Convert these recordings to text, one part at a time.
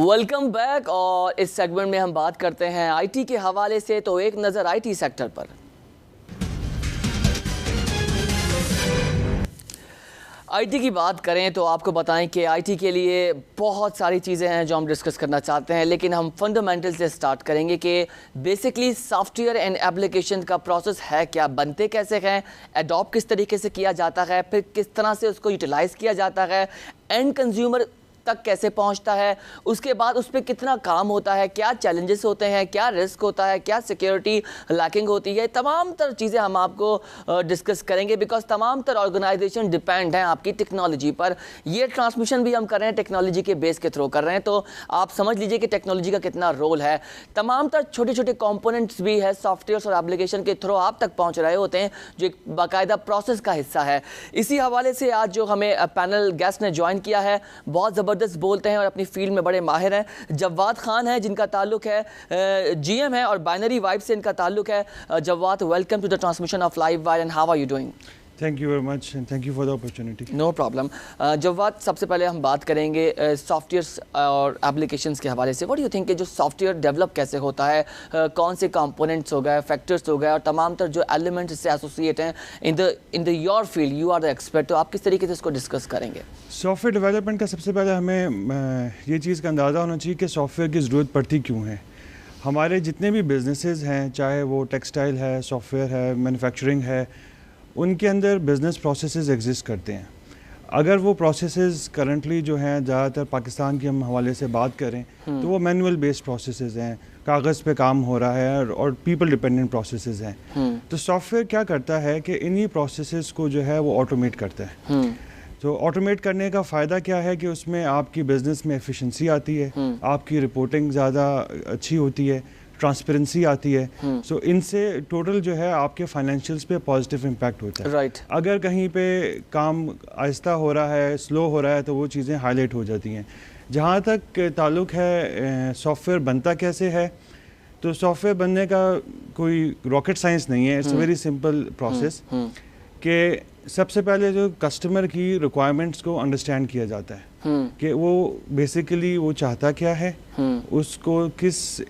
Welcome back. اور اس segment میں ہم بات کرتے ہیں آئی ٹی کے حوالے سے. تو ایک نظر I T sector per. I T کی بات کریں تو آپ کو بتائیں کہ آئی ٹی کے لیے بہت ساری چیزیں ہیں جو ہم ڈسکس کرنا چاہتے ہیں, لیکن ہم فنڈامنٹل سے سٹارٹ کریں گے کہ basically soft where and application کا پروسیس ہے کیا, بنتے کیسے ہیں, ایڈاپٹ کس طریقے سے کیا جاتا ہے, پھر کس طرح سے اس کو یوٹیلائز کیا جاتا ہے, اینڈ کنزیومر تک کیسے پہنچتا ہے, اس کے بعد اس پہ کتنا کام ہوتا ہے, کیا چیلنجز ہوتے ہیں, کیا رسک ہوتا ہے, کیا سیکیورٹی لیکنگ ہوتی ہے. تمام تر چیزیں ہم آپ کو ڈسکس کریں گے بیکاز تمام تر آرگنائزیشن ڈیپینڈ ہیں آپ کی ٹیکنالوجی پر. یہ ٹرانسمیشن بھی ہم کر رہے ہیں ٹیکنالوجی کے بیس کے تھرو کر رہے ہیں, تو آپ سمجھ لیجئے کہ ٹیکنالوجی کا کتنا رول ہے. تمام تر چھوٹے چھوٹے کمپوننٹس بھی ہے سافٹ ویئرس اور ایپلیکیشن کے تھرو آپ تک پہنچ رہے ہوتے ہیں جو ایک باقاعدہ پروسیس کا حصہ ہے. اسی حوالے سے آج جو ہمیں پینل گیسٹ نے جوائن کیا ہے بہت زبردست بولتے ہیں اور اپنی فیلڈ میں بڑے ماہر ہیں. جواد خان ہیں جن کا تعلق ہے جی ایم ہے اور بائنری وائب سے ان کا تعلق ہے. Jawad, welcome to the transmission of live wire and how are you doing? Thank you very much and thank you for the opportunity. No problem. Jawad, سب سے پہلے ہم بات کریں گے سافٹ ویئرس اور ایپلیکیشنس کے حوالے سے. واٹ ڈو یو تھنک کہ جو سافٹ ویئر ڈیولپ کیسے ہوتا ہے, کون سے کمپوننٹس ہو گئے, فیکٹرس ہو گئے اور تمام تر جو ایلیمنٹس سے ایسوسیٹ ہیں in the your field, you are the expert, تو آپ کس طریقے سے اس کو ڈسکس کریں گے؟ سافٹ ویئر ڈیولپمنٹ کا سب سے پہلے ہمیں یہ چیز کا اندازہ ہونا چاہیے کہ سافٹ ویئر کی ضرورت پڑتی کیوں ہے. ہمارے جتنے بھی بزنسز ہیں, چاہے وہ ٹیکسٹائل ہے, سافٹ ویئر ہے, مینوفیکچرنگ ہے, ان کے اندر بزنس پروسیسز ایگزسٹ کرتے ہیں. اگر وہ پروسیسز کرنٹلی جو ہیں زیادہ تر پاکستان کے ہم حوالے سے بات کریں تو وہ مینول بیسڈ پروسیسز ہیں, کاغذ پہ کام ہو رہا ہے اور پیپل ڈپینڈنٹ پروسیسز ہیں. تو سافٹ ویئر کیا کرتا ہے کہ انہی پروسیسز کو جو ہے وہ آٹومیٹ کرتا ہے. تو آٹومیٹ کرنے کا فائدہ کیا ہے کہ اس میں آپ کی بزنس میں ایفیشنسی آتی ہے, آپ کی رپورٹنگ زیادہ اچھی ہوتی ہے, ٹرانسپیرنسی آتی ہے. سو ان سے ٹوٹل جو ہے آپ کے فائنینشیلس پہ پازیٹیو امپیکٹ ہوتا ہے. رائٹ. اگر کہیں پہ کام آہستہ ہو رہا ہے, سلو ہو رہا ہے, تو وہ چیزیں ہائی لائٹ ہو جاتی ہیں. جہاں تک تعلق ہے سافٹ ویئر بنتا کیسے ہے, تو سافٹ ویئر بننے کا کوئی راکٹ سائنس نہیں ہے. It's a very simple process کہ سب سے پہلے جو کسٹمر کی ریکوائرمنٹس کو انڈرسٹینڈ کیا جاتا ہے کہ وہ بیسیکلی وہ چاہتا کیا ہے, اس کو کس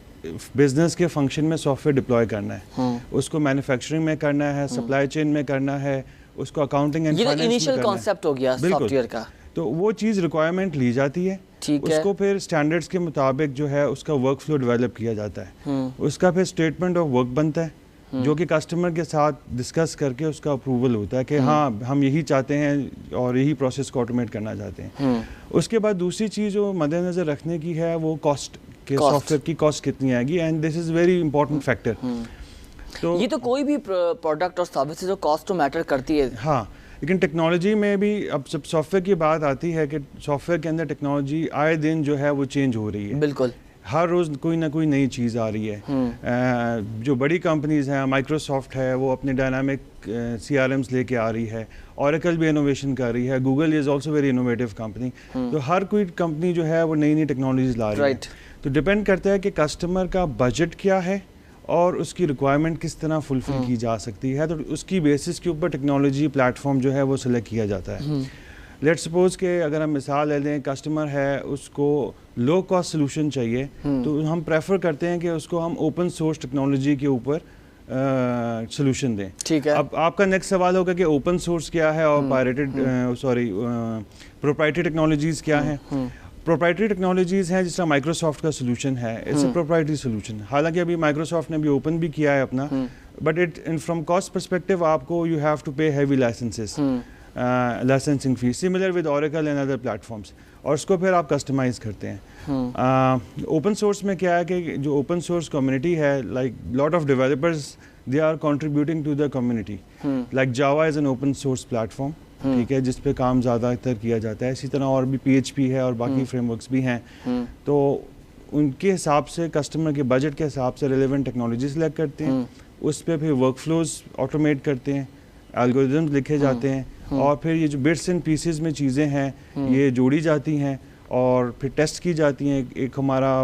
بزنس کے فنکشن میں سافٹ ویئر ڈپلوائے کرنا ہے, اس کو مینوفیکچرنگ میں کرنا ہے, سپلائی چین میں کرنا ہے, اس کو اکاؤنٹنگ اینڈ فائنانس میں کرنا ہے. یہ انیشل کانسیپٹ ہو گیا سافٹ ویئر کا. تو وہ چیز ریکوائرمنٹ لی جاتی ہے, اس کو پھر اسٹینڈرڈس کے مطابق جو ہے اس کا ورک فلو ڈیولپ کیا جاتا ہے. اس کا پھر اسٹیٹمنٹ آف ورک بنتا ہے جو کہ کسٹمر کے ساتھ ڈسکس کر کے اس کا اپروول ہوتا ہے کہ ہاں ہم یہی چاہتے ہیں اور یہی پروسیس کو آٹومیٹ کرنا چاہتے ہیں. اس کے بعد دوسری چیز جو مد نظر رکھنے کی ہے وہ کاسٹ, کہ سافٹ ویئر کی کاسٹ کتنی آئے گی, and this is very important factor. تو یہ تو کوئی بھی پروڈکٹ اور سروسز جو کاسٹ تو میٹر کرتی ہے. ہاں, لیکن ٹیکنالوجی میں بھی اب جب سافٹ ویئر کی بات آتی ہے کہ سافٹ ویئر کے اندر ٹیکنالوجی آئے دن جو ہے وہ چینج ہو رہی ہے. بالکل, ہر روز کوئی نہ کوئی نئی چیز آ رہی ہے. جو بڑی کمپنیز ہیں, مائکروسافٹ ہے, وہ اپنے ڈائنامک سی آر ایمس لے کے آ رہی ہے, اوریکل بھی انوویشن کر رہی ہے, Google is also very innovative company. تو ہر کوئی کمپنی جو ہے وہ نئی نئی ٹیکنالوجیز لا رہی ہے. تو ڈپینڈ کرتا ہے کہ کسٹمر کا بجٹ کیا ہے اور اس کی ریکوائرمنٹ کس طرح فلفل کی جا سکتی ہے, تو اس کی بیسس کے اوپر ٹیکنالوجی پلیٹ فارم جو ہے وہ سلیکٹ کیا جاتا ہے. لیٹ سپوز کہ اگر ہم مثال لے لیں, کسٹمر ہے اس کو لو کاسٹ سلوشن چاہیے, تو ہم پریفر کرتے ہیں کہ اس کو ہم اوپن سورس ٹیکنالوجی کے اوپر سلوشن دیں. ٹھیک ہے. اب آپ کا نیکسٹ سوال ہوگا کہ اوپن سورس کیا ہے اور پروپرائٹری ٹیکنالوجیز کیا ہیں. پروپرائٹری ٹیکنالوجیز ہیں جس طرح مائکروسافٹ کا سلوشن ہے, اٹس اے پروپرائٹری سلوشن. حالانکہ ابھی مائکروسافٹ نے بھی اوپن بھی کیا ہے اپنا, but it from cost perspective آپ کو you have to pay heavy licenses, licensing fee, similar with Oracle and other platforms, اور اس کو پھر آپ کسٹمائز کرتے ہیں. اوپن سورس میں کیا ہے کہ جو اوپن سورس کمیونٹی ہے, like lot of developers they are contributing to the community. Like Java is an open source platform, ٹھیک ہے, جس پہ کام زیادہ تر کیا جاتا ہے. اسی طرح اور بھی PHP ہے اور باقی فریم ورکس بھی ہیں. تو ان کے حساب سے کسٹمر کے بجٹ کے حساب سے ریلیونٹ ٹیکنالوجی سلیکٹ کرتے ہیں, اس پہ پھر ورک فلوز آٹومیٹ کرتے ہیں, الگورتھمز لکھے جاتے ہیں, اور پھر یہ جو بٹس اینڈ پیسز میں چیزیں ہیں یہ جوڑی جاتی ہیں اور پھر ٹیسٹ کی جاتی ہیں. ایک ہمارا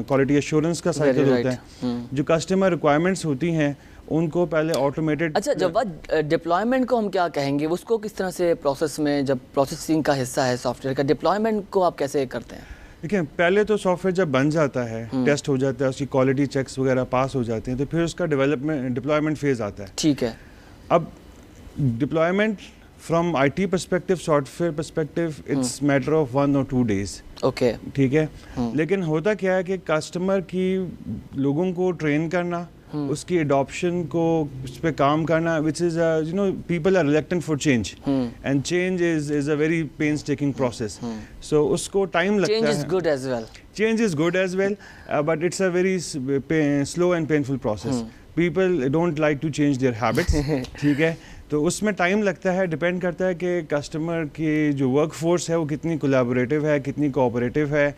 کوالٹی ایشورنس کا سائیکل ہوتا ہے. جو کسٹمر ریکوائرمنٹس ہوتی ہیں ان کو پہلے آٹومیٹڈ. اچھا, جب ڈپلائمنٹ کو ہم کیا کہیں گے, اس کو کس طرح سے پروسیس میں, جب پروسیسنگ کا حصہ ہے سافٹ ویئر کا, ڈپلائمنٹ کو آپ کیسے کرتے ہیں؟ دیکھیں پہلے تو سافٹ ویئر جب بن جاتا ہے, ٹیسٹ ہو جاتا ہے, اس کی کوالٹی چیکس وغیرہ پاس ہو جاتے ہیں, تو پھر اس کا ڈپلائمنٹ فیز آتا ہے. ٹھیک ہے. اب deployment from IT perspective, software perspective, it's matter of 1 or 2 days. Okay. ٹھیک ہے. لیکن ہوتا کیا ہے کہ کسٹمر کی لوگوں کو ٹرین کرنا, اس کی اڈاپشن کو, اس پہ کام کرنا, which is you know people are reluctant for change, and change is a very painstaking process. So اس کو ٹائم لگتا ہے. Change is good as well. Change is good as well, but it's a very slow and painful process. People don't like to change their habits. ٹھیک ہے. تو اس میں time لگتا ہے, ڈپینڈ کرتا ہے کہ کسٹمر کی جو ورک فورس ہے وہ کتنی کولیبوریٹو ہے, کتنی کوآپریٹو ہے,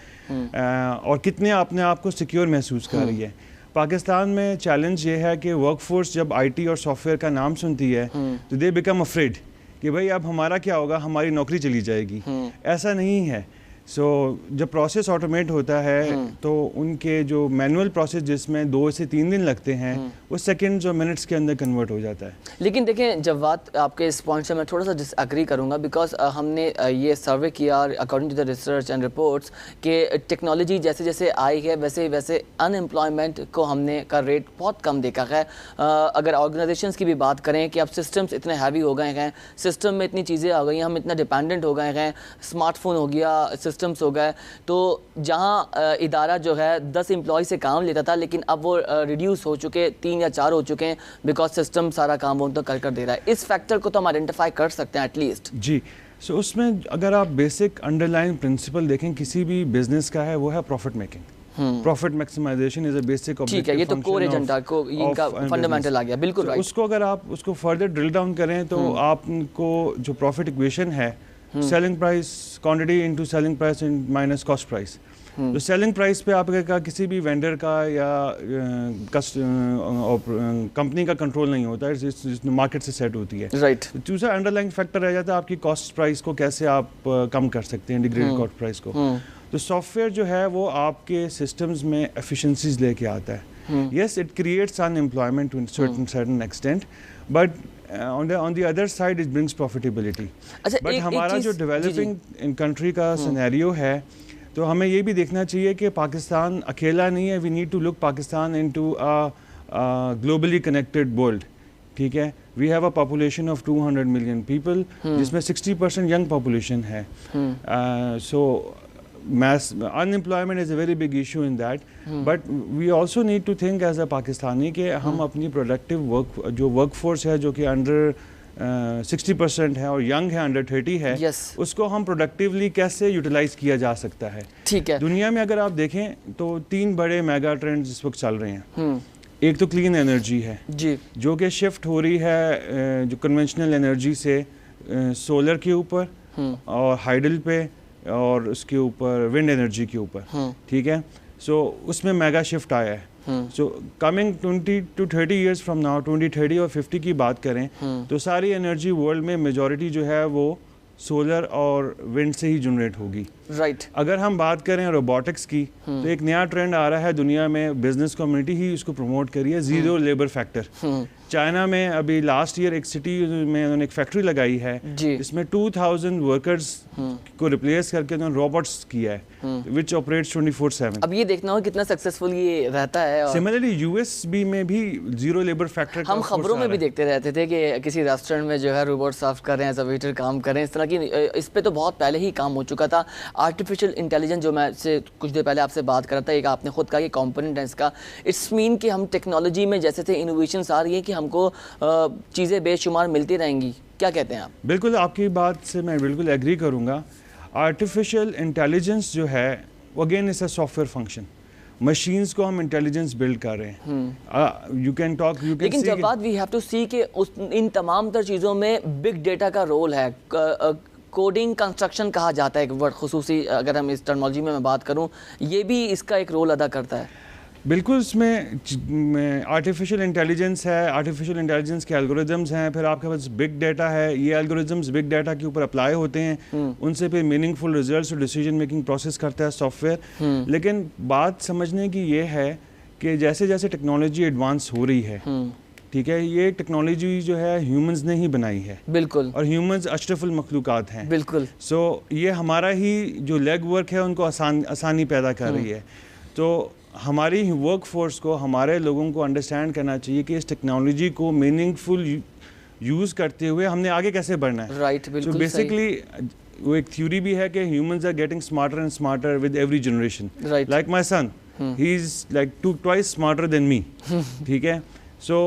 اور کتنے اپنے آپ کو سیکیور محسوس کر رہی ہے. پاکستان میں چیلنج یہ ہے کہ ورک فورس جب آئی ٹی اور سافٹ ویئر کا نام سنتی ہے تو دے بیکم افریڈ کہ بھائی اب ہمارا کیا ہوگا, ہماری نوکری چلی جائے گی. ایسا نہیں ہے. سو جب پروسیس آٹومیٹ ہوتا ہے تو ان کے جو مینول پروسیس جس میں 2 سے 3 دن لگتے ہیں وہ سیکنڈز اور منٹس کے اندر کنورٹ ہو جاتا ہے. لیکن دیکھیں جواد, آپ کے اس پوائنٹ سے میں تھوڑا سا ڈس ایگری کروں گا, بیکاز ہم نے یہ سروے کیا according to the research and reports کہ ٹیکنالوجی جیسے جیسے آئی ہے ویسے ویسے ان امپلائمنٹ کو ہم نے کا ریٹ بہت کم دیکھا ہے. اگر آرگنائزیشنس کی بھی بات کریں کہ اب سسٹمس اتنے ہیوی ہو گئے ہیں, سسٹم میں اتنی چیزیں آ گئی ہیں, ہم اتنا ڈپینڈنٹ ہو گئے ہیں, اسمارٹ فون ہو گیا, سسٹمس ہو گئے, تو جہاں ادارہ جو ہے 10 امپلائی سے کام لیتا تھا لیکن اب وہ ریڈیوس ہو چکے, 3 یا 4 ہو چکے ہیں, بیکاز سسٹم سارا کام وہ تو کر دے رہا ہے. اس فیکٹر کو تو ہم آئیڈینٹیفائی کر سکتے ہیں ایٹ لیسٹ. جی. سو اس میں اگر آپ بیسک انڈر لائن پرنسپل دیکھیں کسی بھی بزنس کا ہے وہ ہے profit making. Profit maximization is a basic ٹھیک ہے, یہ تو کور ایجنڈا کو ان کا فنڈامنٹل آ گیا. بالکل رائٹ. اس کو اگر آپ اس کو فردر ڈرل ڈاؤن کریں تو آپ کو جو پروفٹ ایکویشن ہے, selling price quantity into selling price minus cost price. تو سیلنگ پرائس پہ آپ کا کسی بھی وینڈر کا یا کمپنی کا کنٹرول نہیں ہوتا ہے, مارکیٹ سے سیٹ ہوتی ہے. رائٹ. دوسرا انڈر لائن فیکٹر رہ جاتا ہے آپ کی کاسٹ پرائس کو کیسے آپ کم کر سکتے ہیں, انٹیگریٹڈ کاسٹ پرائس کو. تو سافٹ ویئر جو ہے وہ آپ کے سسٹمز میں ایفیشنسیز لے کے آتا ہے. Yes, it creates unemployment to certain extent, but on the other side it brings profitability. But ہمارا جو ڈیولپنگ کنٹری کا سینیریو ہے تو ہمیں یہ بھی دیکھنا چاہیے کہ پاکستان اکیلا نہیں ہے. We need to look Pakistan into globally connected world. ٹھیک ہے. We have a population of 200 million people جس میں 60% ینگ پاپولیشن ہے. سو unemployment is a very big issue in that, but we also need to think as a Pakistani کہ ہم اپنی productive جو work force ہے جو کہ انڈر 60% ہے اور ینگ ہے, انڈر 30 ہے, اس کو ہم پروڈکٹیولی کیسے یوٹیلائز کیا جا سکتا ہے. ٹھیک ہے. دنیا میں اگر آپ دیکھیں تو 3 بڑے میگا ٹرینڈز اس وقت چل رہے ہیں. ایک تو کلین انرجی ہے جی, جو کہ شفٹ ہو رہی ہے جو کنونشنل انرجی سے سولر کے اوپر اور ہائیڈل پہ اور اس کے اوپر ونڈ انرجی کے اوپر. ٹھیک ہے. سو اس میں میگا شفٹ آیا ہے. So coming 20 to 30 years from now, 2030 اور 50 کی بات کریں تو ساری انرجی ورلڈ میں میجورٹی جو ہے وہ سولر اور ونڈ سے ہی جنریٹ ہوگی. رائٹ. اگر ہم بات کریں روبوٹکس کی تو ایک نیا ٹرینڈ آ رہا ہے دنیا میں, بزنس کمیونٹی ہی اس کو پروموٹ کری ہے, زیرو لیبر فیکٹر. چائنا میں ابھی لاسٹ ایئر ایک سٹی میں انہوں نے ایک فیکٹری لگائی ہے جس میں 2000 ورکرز کو ریپلیس کر کے انہوں نے روبوٹس کیا ہے which operates 24/7. اب یہ دیکھنا ہو کتنا سکسیسفل یہ رہتا ہے. سملرلی یو ایس بی میں بھی زیرو لیبر فیکٹر ہم خبروں میں بھی دیکھتے رہتے تھے کہ کسی ریسٹورینٹ میں جو ہے روبوٹ صاف کر رہے ہیں, ویٹر کام کر رہے ہیں, اس طرح کی. اس پہ تو بہت پہلے ہی کام ہو چکا تھا. آرٹیفیشیل انٹیلیجنس جو میں سے کچھ دیر پہلے آپ سے بات کر رہا تھا, ایک آپ نے خود کہا یہ کمپوننٹ ہے اس کا. اٹس مین کہ ہم ٹیکنالوجی میں جیسے سے انوویشنس آ رہی ہیں کہ ہم کو چیزیں بے شمار ملتی رہیں گی. کیا کہتے ہیں آپ؟ بالکل, آپ کی بات سے میں بالکل ایگری کروں گا. آرٹیفیشیل انٹیلیجنس جو ہے وہ again is a software function. Machines کو ہم انٹیلیجنس بلڈ کر رہے ہیں. یو کین ٹاک, لیکن جب بات وی ہیو ٹو سی کہ ان تمام تر چیزوں میں بگ ڈیٹا کا رول ہے. کوڈنگ کنسٹرکشن کہا جاتا ہے ایک ورڈ خصوصی, اگر ہم اس ٹرمنالوجی میں بات کروں, یہ بھی اس کا ایک رول ادا کرتا ہے. بالکل. اس میں آرٹیفیشیل انٹیلیجنس ہے, آرٹیفیشیل انٹیلیجنس کے الگوریدمز ہیں, پھر آپ کے پاس بگ ڈیٹا ہے. یہ الگوریدمز بگ ڈیٹا کے اوپر اپلائی ہوتے ہیں, ان سے پھر میننگ فل ریزلٹس اور ڈیسیجن میکنگ پروسیس کرتا ہے سافٹ ویئر. لیکن بات سمجھنے کی یہ ہے کہ جیسے جیسے ٹیکنالوجی ایڈوانس ہو رہی ہے ٹھیک ہے. یہ ٹیکنالوجی جو ہے ہیومنز نے ہی بنائی ہے, بالکل, اور ہیومنز اشرف المخلوقات ہیں. بالکل. سو یہ ہمارا ہی جو لیگ ورک ہے ان کو آسانی پیدا کر رہی ہے. تو ہماری ورک فورس کو, ہمارے لوگوں کو انڈرسٹینڈ کرنا چاہیے کہ اس ٹیکنالوجی کو میننگ فل یوز کرتے ہوئے ہم نے آگے کیسے بڑھنا ہے. رائٹ, بالکل. سو بیسکلی وہ ایک تھیوری بھی ہے کہ humans are getting smarter and smarter with every generation. Like my son, he is like twice smarter than me. ٹھیک ہے. سو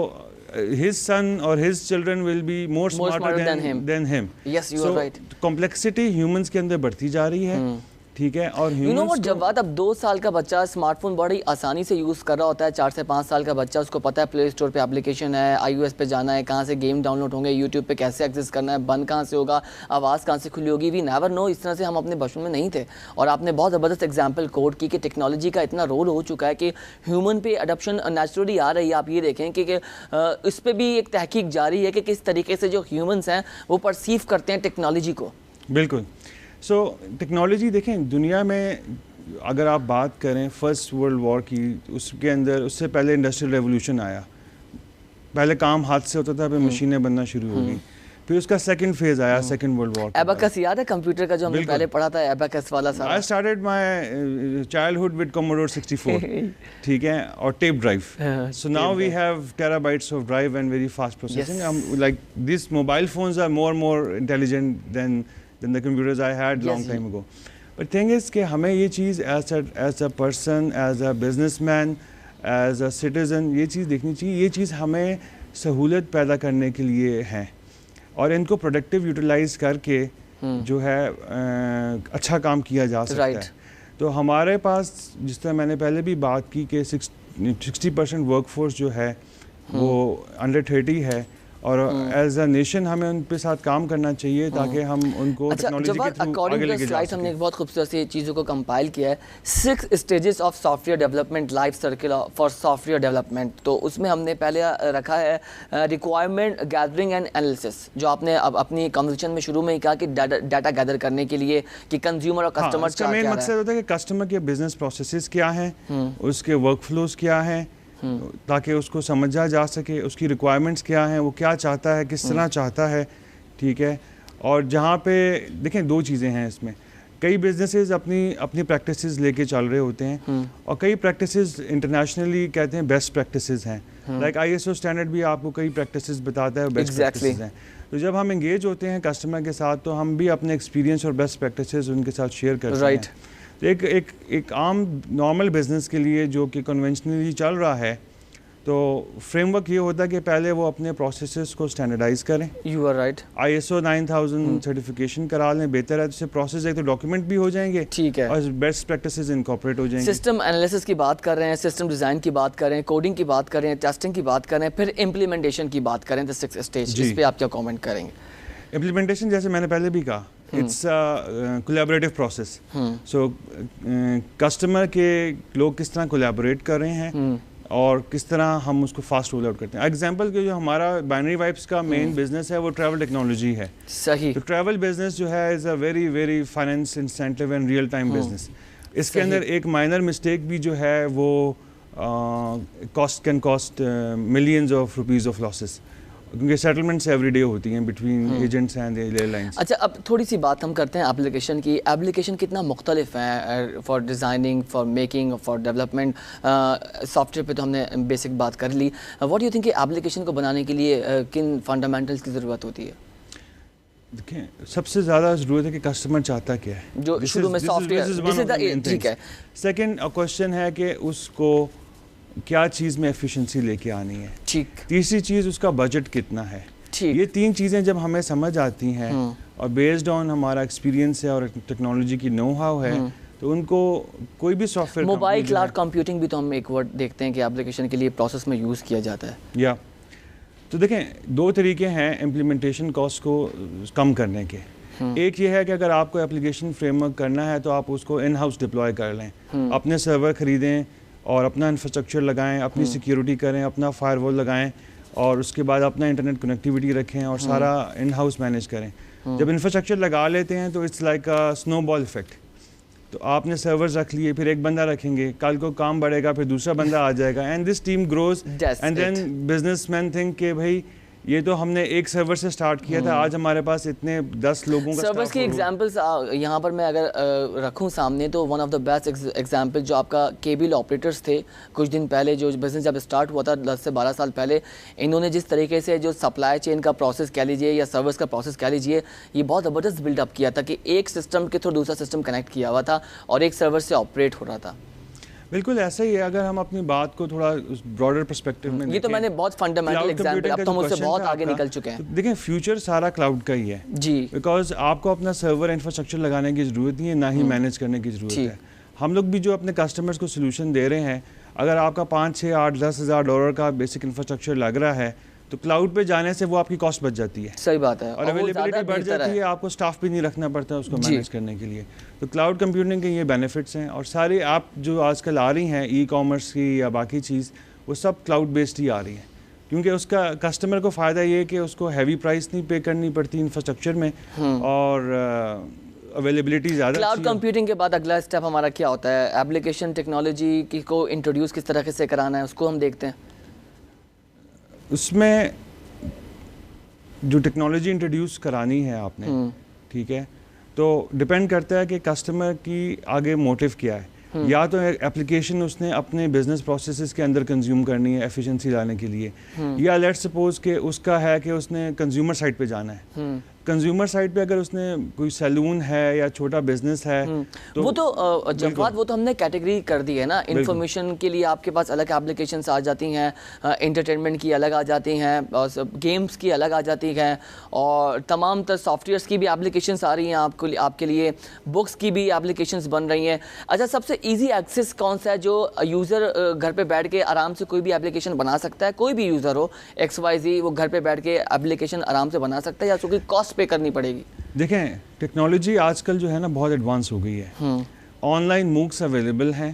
his son or his children will be more smarter than him. Yes, you are right. complexity humans کے اندر بڑھتی جا رہی ہے. ٹھیک ہے. اور یو نو وٹ جواد, اب 2 سال کا بچہ اسمارٹ فون بڑی آسانی سے یوز کر رہا ہوتا ہے. 4 سے 5 سال کا بچہ, اس کو پتہ ہے پلے اسٹور پہ اپلیکیشن ہے, iOS پہ جانا ہے, کہاں سے گیم ڈاؤن لوڈ ہوں گے, یوٹیوب پہ کیسے ایکسیس کرنا ہے, بند کہاں سے ہوگا, آواز کہاں سے کھلی ہوگی. We never know. اس طرح سے ہم اپنے بچپن میں نہیں تھے. اور آپ نے بہت زبردست ایگزامپل کوٹ کی کہ ٹیکنالوجی کا اتنا رول ہو چکا ہے کہ ہیومن پہ اڈپشن نیچرلی آ رہی ہے. آپ یہ دیکھیں کہ اس پہ بھی ایک تحقیق جاری ہے کہ کس طریقے سے جو ہیومنس ہیں وہ پرسیو کرتے ہیں ٹیکنالوجی کو. بالکل. سو ٹیکنالوجی دیکھیں دنیا میں اگر آپ بات کریں فرسٹ ورلڈ وار کی, اس کے اندر اس سے پہلے انڈسٹریل ریولوشن آیا. پہلے کام ہاتھ سے ہوتا تھا, پھر مشینیں بننا شروع ہو گئی. پھر اس کا سیکنڈ فیز آیا, سیکنڈ ورلڈ وار. ایباکس یاد ہے کمپیوٹر کا جو ہم نے پہلے پڑھا تھا, ایباکس والا سارا. I started my childhood with Commodore 64. ٹھیک ہے. اور tape drive. So now we have terabytes of drive and very fast processing. Like these mobile phones are more intelligent than the computers I had long time ago. But thing is کہ ہمیں یہ چیز as a person, as a businessman, as a citizen, یہ چیز دیکھنی چاہیے. یہ چیز ہمیں سہولت پیدا کرنے کے لیے ہیں, اور ان کو پروڈکٹیو یوٹیلائز کر کے جو ہے اچھا کام کیا جا سکتا ہے. تو ہمارے پاس جس طرح میں نے پہلے بھی بات کی کہ 60% ورک فورس جو ہے وہ under 30 ہے, اور ایز اے نیشن ہمیں ان پہ ساتھ کام کرنا چاہیے تاکہ ہم ان کو ٹیکنالوجی کے تھرو آگے لے کے جا سکیں. ہم نے ایک بہت خوبصورت سی چیزوں کو کمپائل کیا ہے, 6 stages of soft where development life circle for soft where development. تو اس میں ہم نے پہلے رکھا ہے ریکوائرمنٹ گیدرنگ اینڈ انالیسس, جو آپ نے اب اپنی کنورسیشن میں شروع میں ہی کہا کہ ڈیٹا گیدر کرنے کے لیے کہ کنزیومر اور کسٹمر کا مین مقصد ہوتا ہے کہ کسٹمر کے بزنس پروسیسز کیا ہیں, اس کے ورک فلوز کیا ہیں, تاکہ اس کو سمجھا جا سکے اس کی ریکوائرمنٹس کیا ہیں, وہ کیا چاہتا ہے, کس طرح چاہتا ہے. ٹھیک ہے. اور جہاں پہ دیکھیں 2 چیزیں ہیں اس میں, کئی بزنسز اپنی پریکٹسز لے کے چل رہے ہوتے ہیں, اور کئی پریکٹسز انٹرنیشنلی کہتے ہیں بیسٹ پریکٹسز ہیں. لائک ISO اسٹینڈرڈ بھی آپ کو کئی پریکٹسز بتاتا ہے, بیسٹ پریکٹسز ہیں. تو جب ہم انگیج ہوتے ہیں کسٹمر کے ساتھ تو ہم بھی اپنے ایکسپیرینس اور بیسٹ پریکٹسز ان کے ساتھ شیئر کرتے ہیں. ایک عام نارمل بزنس کے لیے جو کہ کنونشنلی چل رہا ہے, تو فریم ورک یہ ہوتا ہے کہ پہلے وہ اپنے پروسیسز کو اسٹینڈرڈائز کریں. You are right. ISO 9000 certification کرا لیں, بہتر ہے. تو اس سے پروسیس ایک تو ڈاکیومنٹ بھی ہو جائیں گے, ٹھیک ہے, اور بیسٹ پریکٹسز انکارپوریٹ ہو جائیں گے. سسٹم انالیسس کی بات کر رہے ہیں, سسٹم ڈیزائن کی بات کر رہے ہیں, کوڈنگ کی بات کر رہے ہیں, ٹیسٹنگ کی بات کر رہے ہیں, پھر امپلیمنٹیشن کی بات کریں, the 6 اسٹیج. اس پہ آپ کیا کامنٹ کریں گے؟ امپلیمنٹیشن جیسے میں نے پہلے بھی کہا, it's collaborative process. So customer کے لوگ کس طرح کولیبریٹ کر رہے ہیں اور کس طرح ہم اس کو فاسٹ رول آؤٹ کرتے ہیں. ایگزامپل کہ جو ہمارا بائنری وائپس کا مین بزنس ہے وہ ٹریول ٹیکنالوجی ہے. صحیح. تو ٹریول بزنس جو ہے is a very very finance incentive and real time business. اس کے اندر ایک مائنر مسٹیک بھی جو ہے وہ can cost millions of rupees of losses, کیونکہ سیٹلمنٹس ایوری ڈے ہوتی ہیں between agents and airlines. اچھا, اب تھوڑی سی بات ہم کرتے ہیں ایپلیکیشن کی. ایپلیکیشن کتنا مختلف ہیں for designing, for making, for development. Soft where پہ تو ہم نے بیسک بات کر لی. واٹ یو تھنک کہ ایپلیکیشن کو بنانے کے لیے کن فنڈامنٹلس کی ضرورت ہوتی ہے؟ دیکھیں سب سے زیادہ ضرورت ہے کہ کسٹمر چاہتا کیا ہے, جو شروع میں سافٹ ویئر. ٹھیک ہے. سیکنڈ کوشچن ہے کہ اس کو کیا چیز میں ایفیشنسی لے کے آنی ہے. ٹھیک. تیسری چیز اس کا بجٹ کتنا ہے. ٹھیک. یہ 3 چیزیں جب ہمیں سمجھ آتی ہیں اور بیسڈ آن ہمارا ایکسپیرینس ہے اور ٹیکنالوجی کی نو ہاؤ ہے, تو ان کو کوئی بھی soft where. Mobile cloud computing بھی تو ہم ایک ورڈ دیکھتے ہیں کہ ایپلیکیشن کے لیے پروسیس میں یوز کیا جاتا ہے. یا تو دیکھیں 2 طریقے ہیں امپلیمنٹیشن کاسٹ کو کم کرنے کے. ایک یہ ہے کہ اگر آپ کو ایپلیکیشن فریم ورک کرنا ہے تو آپ اس کو ان ہاؤس ڈپلوائے کر لیں, اپنے سرور خریدیں اور اپنا انفراسٹرکچر لگائیں, اپنی سیکیورٹی کریں, اپنا فائر وال لگائیں, اور اس کے بعد اپنا انٹرنیٹ کنیکٹیوٹی رکھیں اور سارا ان ہاؤس مینیج کریں. جب انفراسٹرکچر لگا لیتے ہیں تو اٹس لائک اے سنو بال افیکٹ. تو آپ نے سرورز رکھ لیے, پھر ایک بندہ رکھیں گے, کل کو کام بڑھے گا, پھر دوسرا بندہ آ جائے گا, and this team grows, and then businessman think کہ بھائی یہ تو ہم نے ایک سرور سے سٹارٹ کیا تھا, آج ہمارے پاس اتنے 10 لوگوں کا سرورز کی ایگزامپلس یہاں پر میں اگر رکھوں سامنے تو one of the best example جو آپ کا کیبل آپریٹرس تھے کچھ دن پہلے, جو بزنس جب اسٹارٹ ہوا تھا 10 سے 12 سال پہلے, انہوں نے جس طریقے سے جو سپلائی چین کا پروسیس کہہ لیجیے یا سرورز کا پروسیس کہہ لیجیے, یہ بہت زبردست بلڈ اپ کیا تھا کہ ایک سسٹم کے تھرو دوسرا سسٹم کنیکٹ کیا ہوا تھا اور ایک سرور سے آپریٹ ہو رہا تھا. بالکل ایسا ہی ہے. اگر ہم اپنی بات کو تھوڑا براڈر پرسپیکٹو میں, یہ تو میں نے بہت فنڈامنٹل ایگزامپل, اب تو ہم اس سے بہت آگے نکل چکے ہیں. دیکھیں فیوچر سارا کلاؤڈ کا ہی ہے جی, بیکاز آپ کو اپنا سرور انفراسٹرکچر لگانے کی ضرورت نہیں ہے, نہ ہی مینیج کرنے کی ضرورت ہے. ہم لوگ بھی جو اپنے کسٹمرز کو سولوشن دے رہے ہیں, اگر آپ کا 5, 6, 8, 10 ہزار ڈالر کا بیسک انفراسٹرکچر لگ رہا ہے تو کلاؤڈ پہ جانے سے وہ آپ کی کاسٹ بچ جاتی ہے. صحیح بات ہے, اور اویلیبلٹی بڑھ جاتی ہے, آپ کو اسٹاف بھی نہیں رکھنا پڑتا اس کو مینیج کرنے کے لیے. تو کلاؤڈ کمپیوٹنگ کے یہ بینیفٹس ہیں, اور ساری ایپ جو آج کل آ رہی ہیں ای کامرس کی یا باقی چیز, وہ سب کلاؤڈ بیسڈ ہی آ رہی ہیں, کیونکہ اس کا کسٹمر کو فائدہ یہ ہے کہ اس کو ہیوی پرائس نہیں پے کرنی پڑتی انفراسٹرکچر میں, اور اویلیبلٹی زیادہ. کلاؤڈ کمپیوٹنگ کے بعد اگلا اسٹیپ ہمارا کیا ہوتا ہے؟ ایپلیکیشن ٹیکنالوجی کو انٹروڈیوس کس طرح سے کرانا ہے, اس کو ہم دیکھتے ہیں. اس میں جو ٹیکنالوجی انٹروڈیوس کرانی ہے آپ نے, ٹھیک ہے, تو ڈپینڈ کرتا ہے کہ کسٹمر کی آگے موٹیو کیا ہے. یا تو اپلیکیشن اس نے اپنے بزنس پروسیسز کے اندر کنزیوم کرنی ہے ایفیشنسی لانے کے لیے, یا لیٹ سپوز کہ اس کا ہے کہ اس نے کنزیومر سائٹ پہ جانا ہے. کنزیومر سائٹ پہ اگر اس نے کوئی سیلون ہے یا چھوٹا بزنس ہے وہ تو جواد وہ تو ہم نے کیٹیگری کر دی ہے نا. انفارمیشن کے لیے آپ کے پاس الگ اپلیکیشنس آ جاتی ہیں, انٹرٹینمنٹ کی الگ آ جاتی ہیں, گیمز کی الگ آ جاتی ہیں, اور تمام تر سافٹ ویئرس کی بھی اپلیکیشنس آ رہی ہیں آپ کے لیے, بکس کی بھی اپلیکیشنس بن رہی ہیں. اچھا, سب سے ایزی ایکسیس کون سا ہے جو یوزر گھر پہ بیٹھ کے آرام سے کوئی بھی اپلیکیشن بنا سکتا ہے؟ کوئی بھی یوزر ہو XYZ, وہ گھر پہ بیٹھ کے اپلیکیشن آرام سے بنا سکتا ہے, یا اس کو کوئی کاسٹ پے کرنی پڑے گی؟ دیکھیں ٹیکنالوجی آج کل جو ہے نا بہت ایڈوانس ہو گئی ہے. آن لائن موکس اویلیبل ہیں,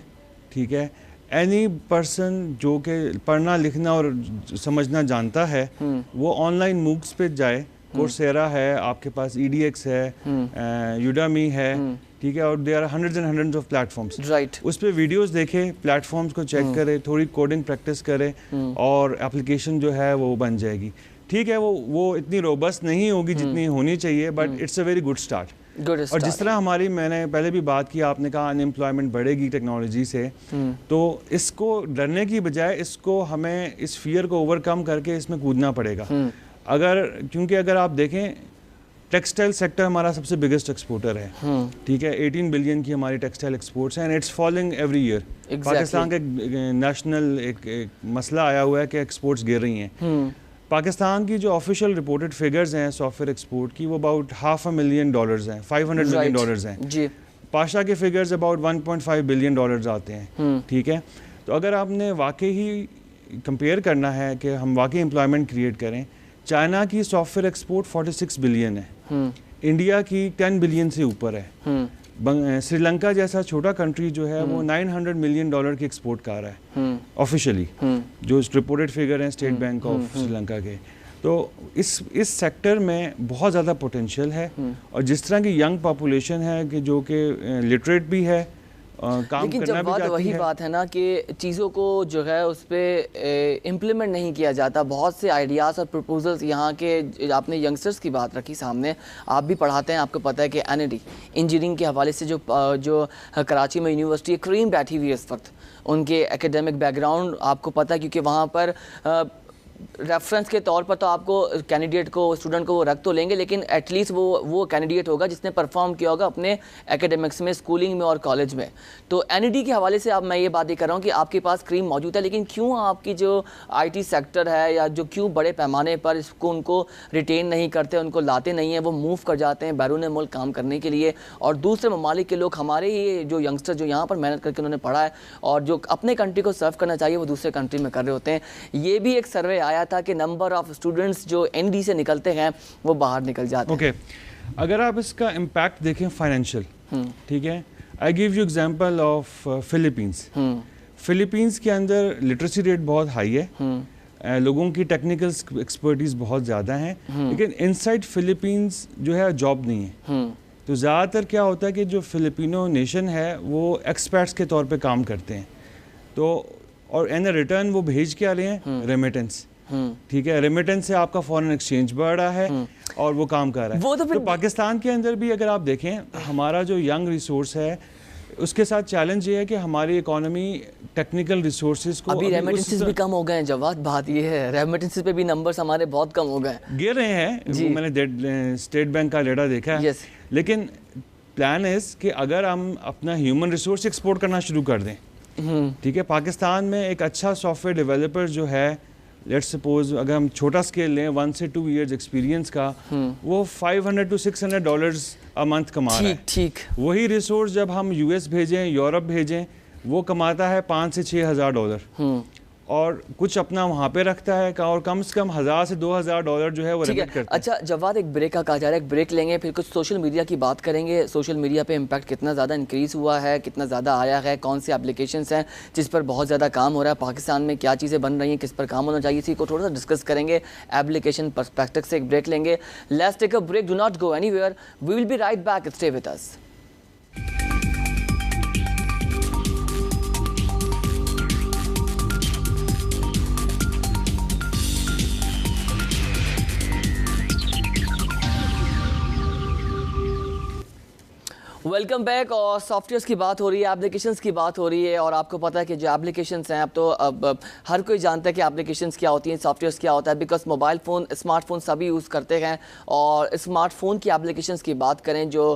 ٹھیک ہے. اینی پرسن جو کہ پڑھنا لکھنا اور سمجھنا جانتا ہے وہ آن لائن موکس پہ جائے. کورسیرا ہے آپ کے پاس, EDX ہے, یوڈامی ہے, ٹھیک ہے, اور they are hundreds and hundreds of platforms. اس پہ ویڈیوز دیکھے, پلیٹ فارمس کو چیک کرے, تھوڑی کوڈنگ پریکٹس کرے, اور اپلیکیشن جو ہے وہ بن جائے گی. ٹھیک ہے, وہ اتنی روبسٹ نہیں ہوگی جتنی ہونی چاہیے, but it's a very good start. اور جس طرح میں نے پہلے بھی بات کی, آپ نے کہا ان امپلائمنٹ بڑھے گی ٹیکنالوجی سے, تو اس کو ڈرنے کی بجائے اس کو ہمیں اس فیئر کو اوور کم کر کے اس میں کودنا پڑے گا. کیونکہ اگر آپ دیکھیں ٹیکسٹائل سیکٹر ہمارا سب سے بگیسٹ ایکسپورٹر ہے, ٹھیک ہے, 18 بلین کی ہماری ٹیکسٹائل ایکسپورٹس ہیں, and it's falling every year. Pakistan کا نیشنل ایک مسئلہ آیا ہوا ہے کہ ایکسپورٹس گر رہی ہیں. پاکستان کی جو آفیشیل رپورٹڈ فگرز ہیں سافٹ ویئر ایکسپورٹ کی, وہ اباؤٹ $500,000 ہیں, $500 million ہیں. پاشا کے فگرز اباؤٹ $1.5 billion آتے ہیں, ٹھیک ہے. تو اگر آپ نے واقعی ہی کمپیئر کرنا ہے کہ ہم واقعی امپلائمنٹ کریٹ کریں, چائنا کی سافٹ ویئر ایکسپورٹ 46 بلین ہے, انڈیا کی 10 بلین سے اوپر ہے. سری لنکا جیسا چھوٹا کنٹری جو ہے وہ $900 million کی ایکسپورٹ کر رہا ہے آفیشلی, جو رپورٹڈ فگر ہیں state bank of Sri Lanka کے. تو اس سیکٹر میں بہت زیادہ پوٹینشیل ہے, اور جس طرح کی ینگ پاپولیشن ہے کہ جو کہ لٹریٹ بھی ہے, لیکن جب وہی بات ہے نا کہ چیزوں کو جو ہے اس پہ امپلیمنٹ نہیں کیا جاتا. بہت سے آئیڈیاز اور پروپوزلز یہاں کے, آپ نے ینگسٹرز کی بات رکھی سامنے, آپ بھی پڑھاتے ہیں, آپ کو پتہ ہے کہ NID انجینئرنگ کے حوالے سے جو کراچی میں یونیورسٹی کریم بیٹھی ہوئی ہے اس وقت, ان کے ایکیڈیمک بیک گراؤنڈ آپ کو پتہ ہے, کیونکہ وہاں پر ریفرنس کے طور پر تو آپ کو کینڈیڈیٹ کو, اسٹوڈنٹ کو وہ رکھ تو لیں گے, لیکن ایٹ لیسٹ وہ کینڈیڈیٹ ہوگا جس نے پرفارم کیا ہوگا اپنے ایکیڈیمکس میں, اسکولنگ میں اور کالج میں. تو NID کے حوالے سے اب میں یہ بات کر رہا ہوں کہ آپ کے پاس کریم موجود ہے, لیکن کیوں آپ کی جو IT سیکٹر ہے, یا جو کیوں بڑے پیمانے پر اس کو ان کو ریٹین نہیں کرتے, ان کو لاتے نہیں ہیں, وہ موو کر جاتے ہیں بیرون ملک کام کرنے کے لیے, اور دوسرے ممالک کے لوگ ہمارے ہی جو ینگسٹر جو یہاں پر محنت کر کے انہوں نے پڑھا ہے اور جو اپنے کنٹری کو سرو کرنا چاہیے وہ دوسرے کنٹری میں کر رہے ہوتے ہیں. یہ بھی ایک سروے آیا تھا کہ نمبر آف اسٹوڈنٹس جو ND سے نکلتے ہیں وہ باہر نکل جاتے ہیں. اگر آپ اس کا امپیکٹ دیکھیں فائنینشیل, ٹھیک ہے, I give you example of Philippines. Philippines کے اندر لٹریسی ریٹ بہت ہائی ہے, لوگوں کی ٹیکنیکل ایکسپرٹیز بہت زیادہ ہیں, لیکن ان سائڈ فلپینس جو ہے جاب نہیں ہے. تو زیادہ تر کیا ہوتا ہے کہ جو فلپینو نیشن ہے وہ ایکسپیٹس کے طور پہ کام کرتے ہیں, تو اور ان ریٹرن وہ بھیج کے آ رہے ہیں ریمیٹنس, ٹھیک ہے, ریمیٹنس سے آپ کا فورن ایکسچینج بڑھ رہا ہے اور وہ کام کر رہا ہے. تو پاکستان کے اندر بھی اگر آپ دیکھیں ہمارا جو ینگ ریسورس ہے اس کے ساتھ چیلنج یہ ہے کہ ہماری اکانومی ٹیکنیکل ریسورسز کو ابھی ریمیٹنسز بھی کم ہو گئے ہیں. جواد بات یہ ہے ریمیٹنسز پہ بھی نمبرز ہمارے بہت کم ہو گئے ہیں, گر رہے ہیں. میں نے اسٹیٹ بینک کا ڈیٹا دیکھا ہے, لیکن پلان از کہ اگر ہم اپنا ہیومن ریسورس ایکسپورٹ کرنا شروع کر دیں, ٹھیک ہے, پاکستان میں ایک اچھا سافٹ ویئر ڈیولپر جو ہے, لیٹ سپوز اگر ہم چھوٹا اسکیل لیں 1 سے 2 ایئرز ایکسپیرینس کا, وہ $500 to $600 a month کما رہا ہے. ٹھیک, وہی ریسورس جب ہم US بھیجیں, یورپ بھیجیں, وہ کماتا ہے $5,000 سے $6,000 اور کچھ اپنا وہاں پہ رکھتا ہے اور کم سے کم $1,000 سے $2,000 جو ہے وہ ریمیٹ کرتا ہے. اچھا جواد, ایک بریک کا کہا جا رہا ہے, ایک بریک لیں گے, پھر کچھ سوشل میڈیا کی بات کریں گے. سوشل میڈیا پہ امپیکٹ کتنا زیادہ انکریز ہوا ہے, کتنا زیادہ آیا ہے, کون سی اپلیکیشنز ہیں جس پر بہت زیادہ کام ہو رہا ہے, پاکستان میں کیا چیزیں بن رہی ہیں, کس پر کام ہونا چاہیے, اسی کو تھوڑا سا ڈسکس کریں گے اپلیکیشن پرسپیکٹو سے. ایک بریک لیں گے. Let's take a break, do not go anywhere, we will be right back, stay with us. Welcome back. اور سافٹ ویئرس کی بات ہو رہی ہے, اپلیکیشنس کی بات ہو رہی ہے, اور آپ کو پتہ ہے کہ جو اپلیکیشنس ہیں اب ہر کوئی جانتا ہے کہ اپلیکیشنس کیا ہوتی ہیں, سافٹ ویئرس کیا ہوتا ہے, because mobile phone, smart phone سبھی یوز کرتے ہیں. اور اسمارٹ فون کی اپلیکیشنس کی بات کریں, جو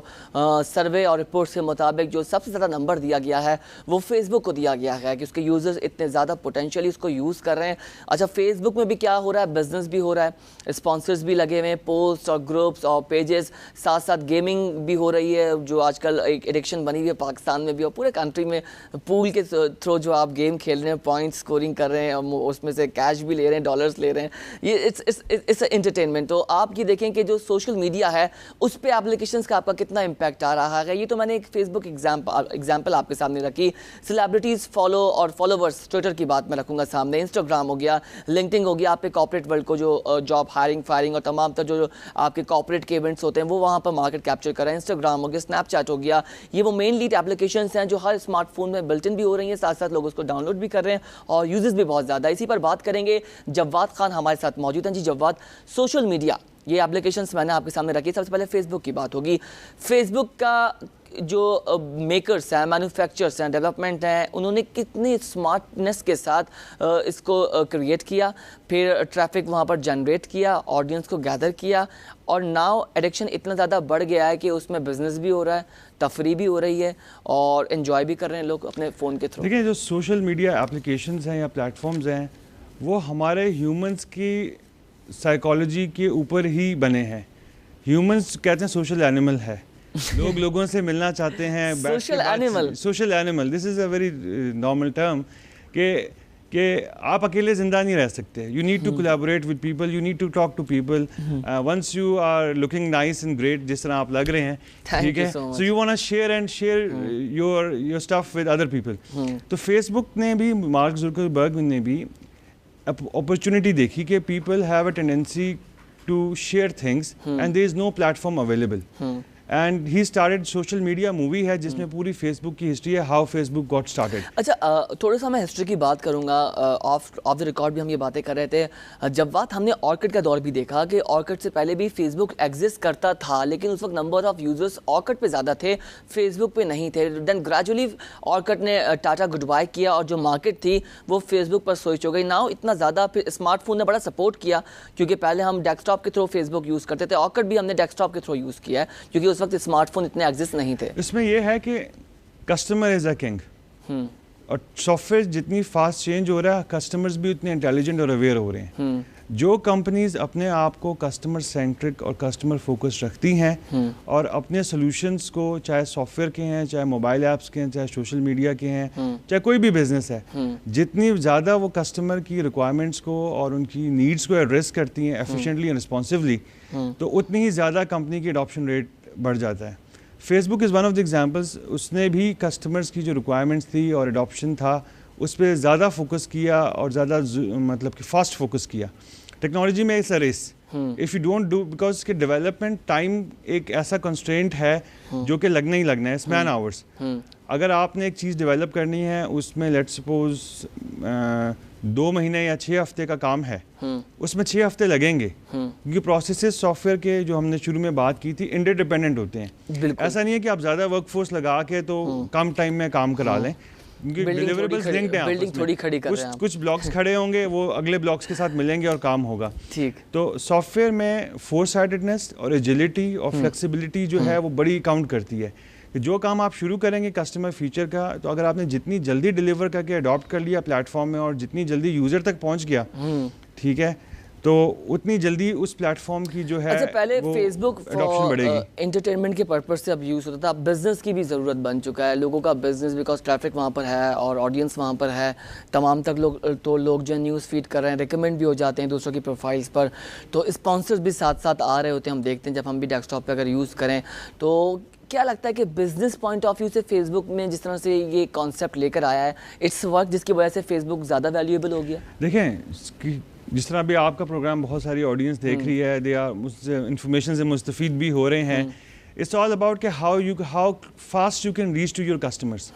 سروے اور رپورٹس کے مطابق جو سب سے زیادہ نمبر دیا گیا ہے وہ فیس بک کو دیا گیا ہے کہ اس کے یوزرز اتنے زیادہ پوٹینشلی اس کو یوز کر رہے ہیں. اچھا, فیس بک میں بھی کیا ہو رہا ہے, بزنس بھی ہو رہا ہے, اسپانسرز بھی لگے ہوئے ہیں, پوسٹ اور گروپس اور پیجز, ساتھ ساتھ گیمنگ بھی ہو رہی ہے جو آج کل ایک ایڈکشن بنی ہوئی ہے پاکستان میں بھی, اور پورے کنٹری میں. پول کے تھرو جو آپ گیم کھیل رہے ہیں, پوائنٹ اسکورنگ کر رہے ہیں, اس میں سے کیش بھی لے رہے ہیں, ڈالرز لے رہے ہیں, یہ اٹس انٹرٹینمنٹ. تو آپ یہ دیکھیں کہ جو سوشل میڈیا ہے اس پہ اپلیکیشنس کا آپ کا کتنا امپیکٹ آ رہا ہے. یہ تو میں نے ایک فیس بک ایگزامپل آپ کے سامنے رکھی. سیلیبریٹیز فالو اور فالوورس, ٹویٹر کی بات میں رکھوں گا سامنے, انسٹاگرام ہو گیا, لنکڈن ہو گیا, آپ کے کارپوریٹ ورلڈ کو جو جاب ہائرنگ فائرنگ اور تمام تر جو آپ کے کارپوریٹ کے ایونٹس ہوتے ہیں وہ وہاں پر مارکیٹ کیپچر کر رہے ہیں. انسٹاگرام ہو گیا, اسنیپ چیٹ ہو گیا, یہ وہ مین لیڈ اپلیکیشنس ہیں جو ہر اسمارٹ فون میں بلٹ ان بھی ہو رہی ہیں, ساتھ ساتھ لوگ اس کو ڈاؤن لوڈ بھی کر رہے ہیں اور یوزز بھی بہت زیادہ. اسی پر بات کریں گے. جواد خان ہمارے ساتھ موجود ہیں. جی جواد, سوشل میڈیا یہ اپلیکیشنس میں نے آپ کے سامنے رکھی. سب سے پہلے فیس بک کی بات ہوگی. فیس بک کا جو میکرز ہیں, مینوفیکچرز ہیں, ڈیولپمنٹ ہیں, انہوں نے کتنی اسمارٹنس کے ساتھ اس کو کریٹ کیا, پھر ٹریفک وہاں پر جنریٹ کیا, آڈینس کو گیدر کیا, اور ناؤ ایڈکشن اتنا زیادہ بڑھ گیا ہے کہ اس میں بزنس بھی ہو رہا ہے, تفریح بھی ہو رہی ہے, اور انجوائے بھی کر رہے ہیں لوگ اپنے فون کے تھرو. دیکھیں, جو سوشل میڈیا اپلیکیشنز ہیں یا پلیٹ فارمز ہیں وہ ہمارے ہیومنس کی سائیکالوجی کے اوپر ہی بنے ہیں. ہیومنس کہتے ہیں سوشل اینیمل ہے, لوگ لوگوں سے ملنا چاہتے ہیں. Social animal, this is a very normal term کہ آپ اکیلے زندہ نہیں رہ سکتے. You need to collaborate with people, you need to talk to people. Once you are looking nice and great, جس طرح آپ لگ رہے ہیں, ٹھیک ہے, so you want to share your stuff with other people. تو فیس بک نے بھی, مارک زکربرگ نے بھی اپرچونیٹی دیکھی کہ people have a tendency to share things and there is no platform available. And he started social media movie ہے جس میں پوری فیس بک کی ہسٹری ہے, how Facebook got started. اچھا, تھوڑا سا میں ہسٹری کی بات کروں گا. آف دا ریکارڈ بھی ہم یہ باتیں کر رہے تھے. جب بات ہم نے آرکٹ کا دور بھی دیکھا کہ آرکٹ سے پہلے بھی فیس بک ایگزسٹ کرتا تھا, لیکن اس وقت نمبر آف یوزرس آرکٹ پہ زیادہ تھے, فیس بک پہ نہیں تھے. دین گریجولی آرکٹ نے ٹاٹا گڈ بائی کیا اور جو مارکیٹ تھی وہ فیس بک پر سوئچ ہو گئی. ناؤ اتنا زیادہ پھر اسمارٹ فون نے بڑا سپورٹ کیا, کیونکہ پہلے ہم ڈیسک ٹاپ کے تھرو فیس بک یوز کرتے تھے. آرکٹ بھی ہم نے ڈیسک ٹاپ کے تھرو یوز کیا ہے کیونکہ اس وقت اسمارٹ فون اتنے ایگزسٹ نہیں تھے. اس میں یہ ہے کہ کسٹمر از اے کنگ, اور سافٹ ویئر جتنی فاسٹ چینج ہو رہا ہے, کسٹمرز بھی اتنے انٹیلیجنٹ اور اویئر ہو رہے ہیں. جو کمپنیز اپنے آپ کو کسٹمر سینٹرک اور کسٹمر فوکس رکھتی ہیں اور اپنے سولوشنس کو, چاہے سافٹ ویئر کے ہیں, چاہے موبائل ایپس کے ہیں, چاہے سوشل میڈیا کے ہیں, چاہے کوئی بھی بزنس ہے, جتنی زیادہ وہ کسٹمر کی ریکوائرمنٹس کو اور ان کی نیڈس کو ایڈریس کرتی ہیں ایفیشینٹلی اینڈ رسپانسولی, تو اتنی ہی زیادہ کمپنی کی اڈاپشن ریٹ بڑھ جاتا ہے. Facebook is one of the examples. اس نے بھی کسٹمرس کی جو ریکوائرمنٹس تھی اور اڈاپشن تھا اس پہ زیادہ فوکس کیا اور زیادہ مطلب کہ فاسٹ فوکس کیا. ٹیکنالوجی میں اس race if you don't do, because اس کے ڈیولپمنٹ ٹائم ایک ایسا کنسٹرینٹ ہے جو کہ لگنا ہی لگنا ہے, اس مین آورس. اگر آپ نے ایک چیز ڈیولپ کرنی ہے, اس میں لیٹ سپوز 2 مہینے یا 6 ہفتے کا کام ہے, اس میں 6 ہفتے لگیں گے, کیونکہ پروسیسز سافٹ ویئر کے جو ہم نے شروع میں بات کی تھی انٹر ڈیپینڈنٹ ہوتے ہیں. ایسا نہیں ہے کہ آپ زیادہ ورک فورس لگا کے تو کم ٹائم میں کام کرا لیں, کیونکہ ڈیلیوریبلز لنکڈ ہیں, کچھ بلاکس کھڑے ہوں گے, وہ اگلے بلاکس کے ساتھ ملیں گے اور کام ہوگا. تو سافٹ ویئر میں فور سائٹڈنس اور ایجلٹی اور فلیکسیبلٹی جو ہے وہ بڑی کاؤنٹ کرتی ہے. جو کام آپ شروع کریں گے کسٹمر فیچر کا, تو اگر آپ نے جتنی جلدی ڈیلیور کر کے اڈاپٹ کر لیا پلیٹ فارم میں اور جتنی جلدی یوزر تک پہنچ گیا, ٹھیک ہے, تو اتنی جلدی اس پلیٹ فارم کی جو ہے اچھا پہلے فیس بک انٹرٹینمنٹ کے پرپز سے اب یوز ہوتا تھا, اب بزنس کی بھی ضرورت بن چکا ہے, لوگوں کا بزنس بیکاز ٹریفک وہاں پر ہے اور آڈینس وہاں پر ہے, تمام تک لوگ جو نیوز فیڈ کر رہے ہیں, ریکمینڈ بھی ہو جاتے ہیں دوسروں کی پروفائلز پر, تو اسپانسرز بھی ساتھ ساتھ آ رہے ہوتے ہیں. ہم دیکھتے ہیں جب ہم بھی ڈیسک ٹاپ پہ اگر یوز کریں تو کیا لگتا ہے کہ بزنس پوائنٹ آف ویو سے فیس بک میں جس طرح سے یہ کانسیپٹ لے کر آیا ہے اٹس ورک, جس کی وجہ سے فیس بک زیادہ ویلیویبل ہو گیا؟ دیکھیں جس طرح بھی آپ کا پروگرام بہت ساری آڈینس دیکھ رہی ہے, دے آر انفارمیشن سے مستفید بھی ہو رہے ہیں. اٹس آل اباؤٹ کہ how fast you can reach to your customers.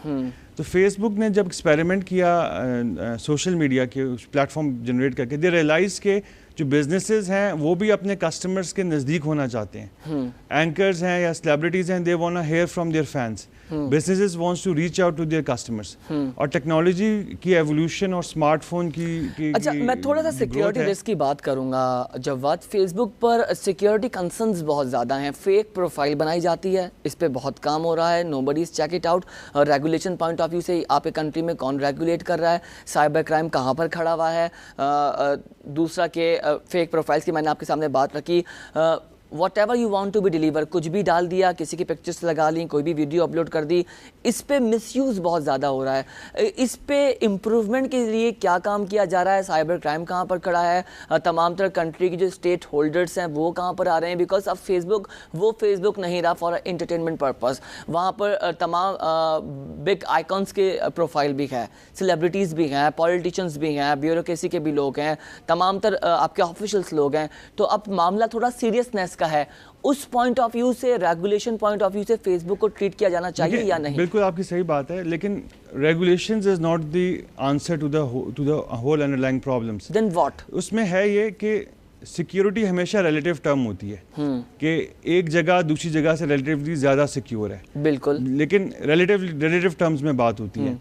تو فیس بک نے جب ایکسپیریمنٹ کیا سوشل میڈیا کے پلیٹ فارم جنریٹ کر کے, دے ریئلائز کہ جو بزنسز ہیں وہ بھی اپنے کسٹمرس کے نزدیک ہونا چاہتے ہیں. اینکرز ہیں یا سیلیبریٹیز ہیں, they want to hear from their fans. Businesses wants to reach out to their customers. اور ٹیکنالوجی کی ایولیوشن اور اسمارٹ فون کی اچھا میں تھوڑا سا سیکیورٹی رسک کی بات کروں گا. جواد, فیس بک پر سیکیورٹی کنسرنز بہت زیادہ ہیں, فیک پروفائل بنائی جاتی ہے, اس پہ بہت کام ہو رہا ہے, nobody is check it out. Regulation point of view سے آپ کے کنٹری میں کون ریگولیٹ کر رہا ہے, سائبر کرائم کہاں پر کھڑا ہوا ہے. دوسرا کہ فیک پروفائلز کی میں نے آپ کے سامنے بات رکھی, whatever you want to be deliver, کچھ بھی ڈال دیا, کسی کی پکچرس لگا لیں, کوئی بھی ویڈیو اپلوڈ کر دی, اس پہ مس یوز بہت زیادہ ہو رہا ہے. اس پہ امپروومنٹ کے لیے کیا کام کیا جا رہا ہے؟ سائبر کرائم کہاں پر کھڑا ہے؟ تمام تر کنٹری کی جو اسٹیٹ ہولڈرس ہیں وہ کہاں پر آ رہے ہیں؟ بیکاز اب فیس بک وہ فیس بک نہیں رہا فار انٹرٹینمنٹ پرپز. وہاں پر تمام بگ آئیکنس کے پروفائل بھی ہے, سیلیبریٹیز بھی ہیں, پولیٹیشنز بھی ہیں, بیوروکریسی کے بھی لوگ ہیں, تمام تر آپ کے آفیشلس لوگ ہیں. تو اب معاملہ تھوڑا سیریسنیس کا ہے. اس پوائنٹ آف ویو سے, ریگولیشن پوائنٹ آف ویو سے فیس بک کو ٹریٹ کیا جانا چاہیے یا نہیں؟ بالکل آپ کی صحیح بات ہے, لیکن regulations is not the answer to the whole underlying problems. Then what? اس میں ہے یہ کہ سیکیورٹی ہمیشہ ریلیٹیو ٹرم ہوتی ہے کہ ایک جگہ دوسری جگہ سے ریلیٹیولی زیادہ سیکیور ہے. بالکل, لیکن ریلیٹیو ٹرمز میں بات ہوتی ہے.